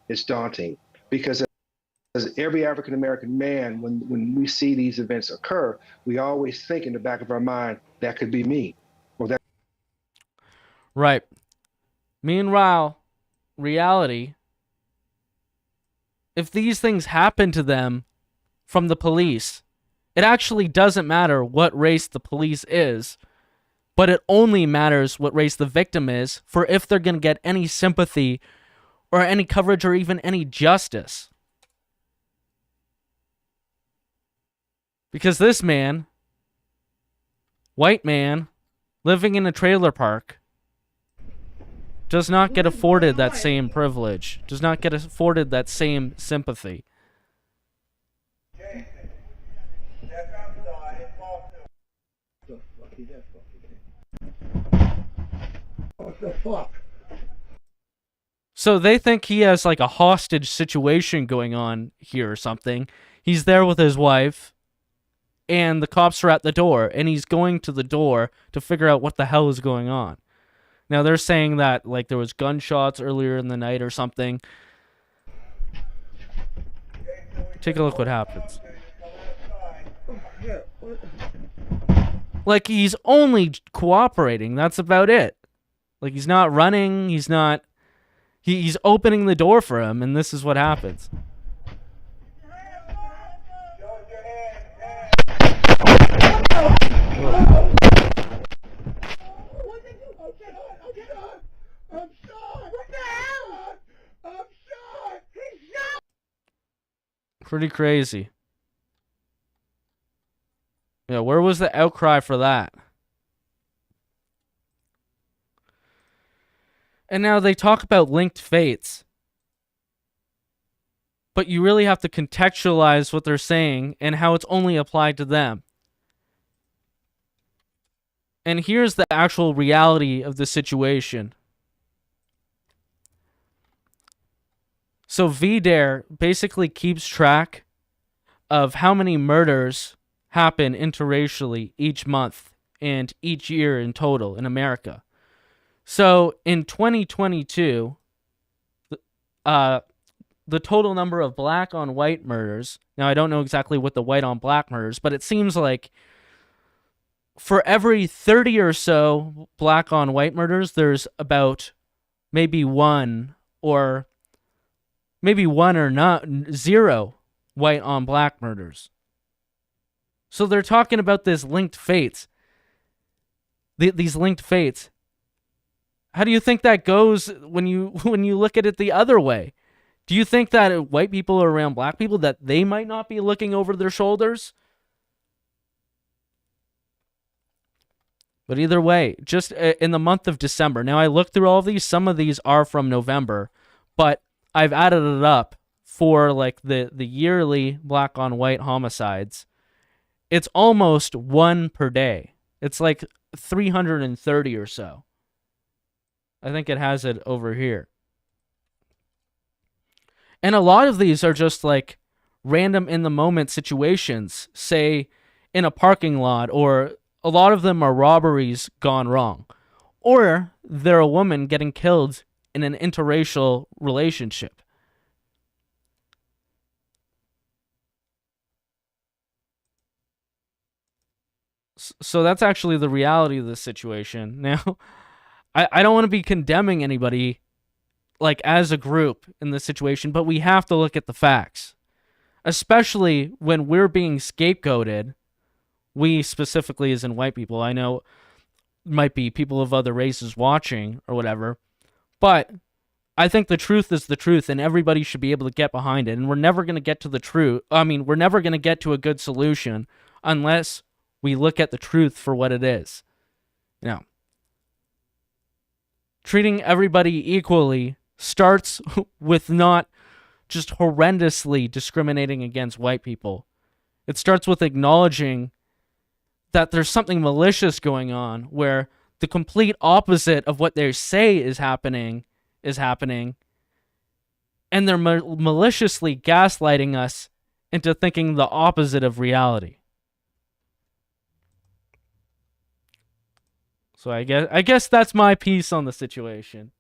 It's daunting because as every African-American man, when we see these events occur, we always think in the back of our mind, that could be me. Or that. Right. Meanwhile, reality, if these things happen to them from the police, it actually doesn't matter what race the police is, but it only matters what race the victim is for if they're going to get any sympathy or any coverage or even any justice. Because this man, white man, living in a trailer park, does not get afforded that same privilege, does not get afforded that same sympathy. What the fuck? So they think he has like a hostage situation going on here or something. He's there with his wife, and the cops are at the door, and he's going to the door to figure out what the hell is going on. Now they're saying that like there was gunshots earlier in the night or something. Take a look what happens. Like he's only cooperating, that's about it. Like he's not running, he's not... He's opening the door for him, and this is what happens. Pretty crazy. Yeah, where was the outcry for that? And now they talk about linked fates. But you really have to contextualize what they're saying and how it's only applied to them. And here's the actual reality of the situation. So VDARE basically keeps track of how many murders happen interracially each month and each year in total in America. So in 2022, the total number of black on white murders, now I don't know exactly what the white on black murders, but it seems like for every 30 or so black on white murders, there's about maybe one or not zero white on black murders. So they're talking about this linked fates. These linked fates. How do you think that goes when you look at it the other way? Do you think that white people are around black people, that they might not be looking over their shoulders? But either way, just in the month of December. Now I looked through all of these. Some of these are from November, but I've added it up for like the yearly black on white homicides. It's almost one per day. It's like 330 or so. I think it has it over here. And a lot of these are just like random in the moment situations, say in a parking lot, or a lot of them are robberies gone wrong. Or they're a woman getting killed in an interracial relationship. So that's actually the reality of this situation. Now, I don't want to be condemning anybody, like, as a group in this situation, but we have to look at the facts. Especially when we're being scapegoated, we specifically as in white people. I know might be people of other races watching or whatever, but I think the truth is the truth, and everybody should be able to get behind it. And we're never going to get to the truth. I mean, we're never going to get to a good solution unless we look at the truth for what it is. You know, treating everybody equally starts with not just horrendously discriminating against white people. It starts with acknowledging that there's something malicious going on, where the complete opposite of what they say is happening, and they're maliciously gaslighting us into thinking the opposite of reality. So I guess that's my piece on the situation.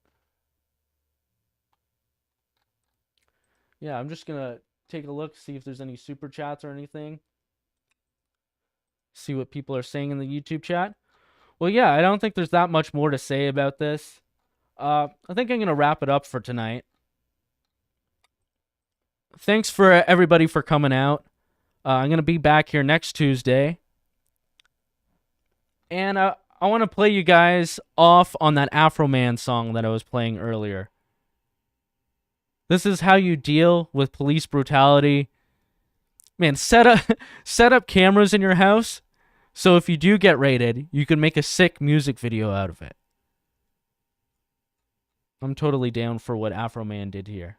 Yeah, I'm just gonna take a look, see if there's any super chats or anything. See what people are saying in the YouTube chat. Well, yeah, I don't think there's that much more to say about this. I think I'm gonna wrap it up for tonight. Thanks for everybody for coming out. I'm gonna be back here next Tuesday. And I want to play you guys off on that Afro Man song that I was playing earlier. This is how you deal with police brutality. Man, set up cameras in your house, so if you do get raided, you can make a sick music video out of it. I'm totally down for what Afro Man did here.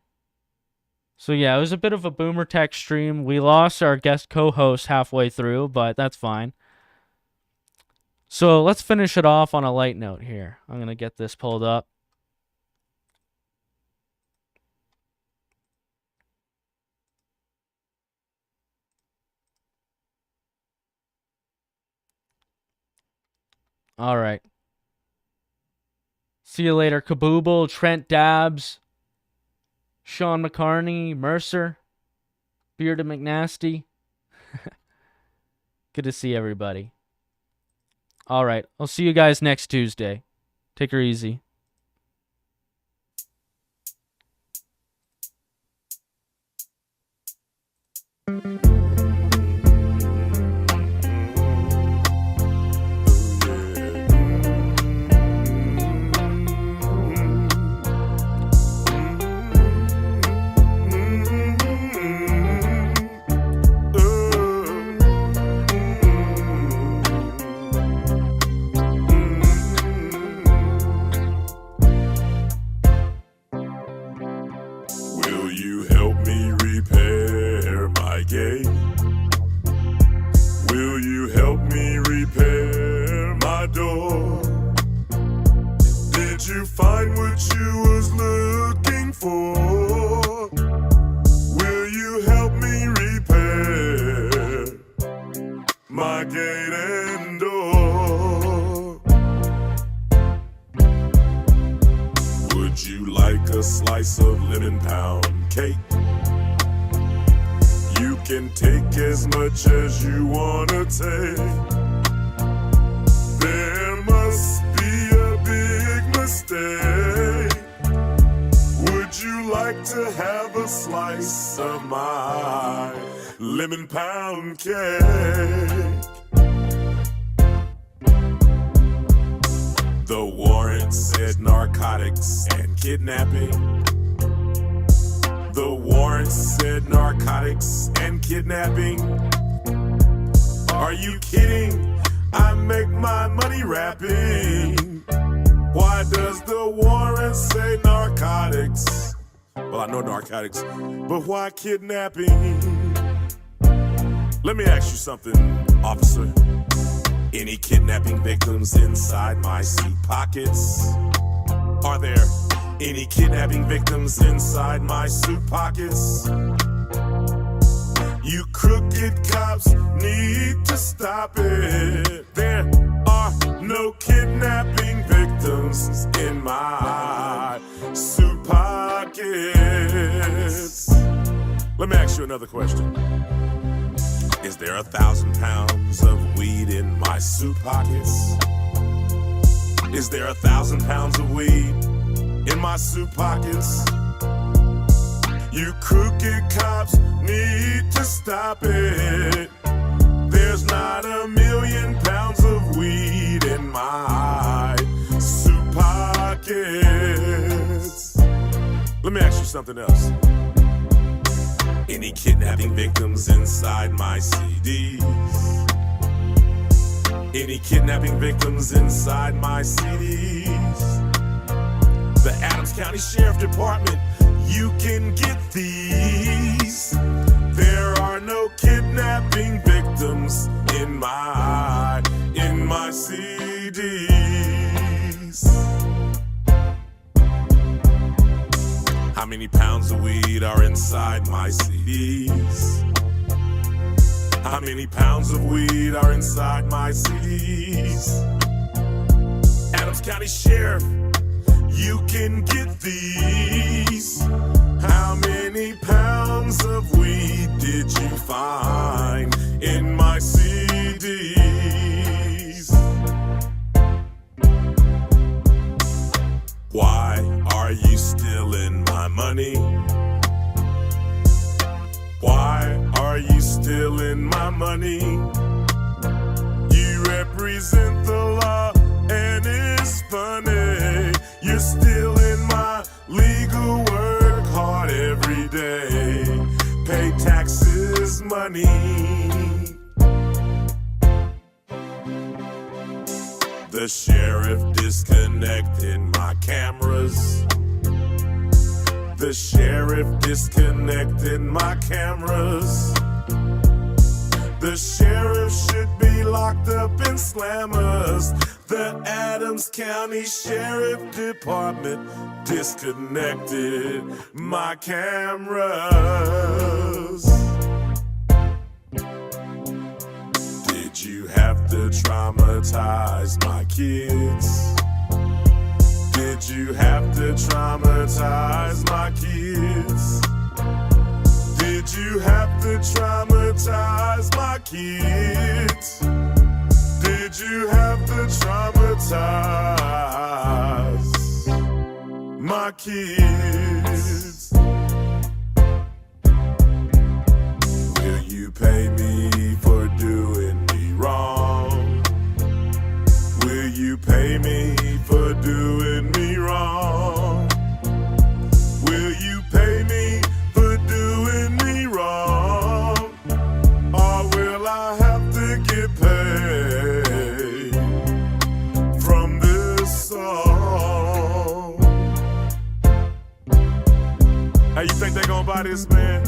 So yeah, it was a bit of a boomer tech stream. We lost our guest co-host halfway through, but that's fine. So let's finish it off on a light note here. I'm going to get this pulled up. All right. See you later, Kabooble, Trent Dabbs, Sean McCarney, Mercer, Bearded McNasty. Good to see everybody. All right. I'll see you guys next Tuesday. Take her easy. Will you help me repair my gate? Will you help me repair my door? Did you find what you was looking for? Will you help me repair my gate and door? Would you like a slice of lemon pound cake? You can take as much as you wanna take. There must be a big mistake. Would you like to have a slice of my lemon pound cake? The warrant said narcotics and kidnapping. The warrant said narcotics and kidnapping. Are you kidding? I make my money rapping. Why does the warrant say narcotics? Well, I know narcotics, but why kidnapping? Let me ask you something, officer. Any kidnapping victims inside my suit pockets? Are there any kidnapping victims inside my suit pockets? You crooked cops need to stop it. There are no kidnapping victims in my suit pockets. Let me ask you another question. Is there 1,000 pounds of weed in my suit pockets? Is there 1,000 pounds of weed in my suit pockets? You crooked cops need to stop it. There's not 1,000,000 pounds of weed in my suit pockets. Let me ask you something else. Any kidnapping victims inside my CDs? Any kidnapping victims inside my CDs? The Adams County Sheriff Department, you can get these. There are no kidnapping victims in my CDs. How many pounds of weed are inside my CDs? How many pounds of weed are inside my CDs? Adams County Sheriff, you can get these. How many pounds of weed did you find in my CDs? Why are you stealing my money? Why are you stealing my money? You represent the law and it's funny. You're stealing my legal work hard every day. Pay taxes, money. The sheriff disconnected my cameras. The sheriff disconnected my cameras. The sheriff should be locked up in slammers. The Adams County Sheriff Department disconnected my cameras. Did you have to traumatize my kids? Did you have to traumatize my kids? Did you have to traumatize my kids? Did you have to traumatize my kids? Will you pay me for doing me wrong? Will you pay me for doing me wrong? Will you pay me for doing me wrong? Or will I have to get paid from this song? Hey, you think they gonna buy this, man?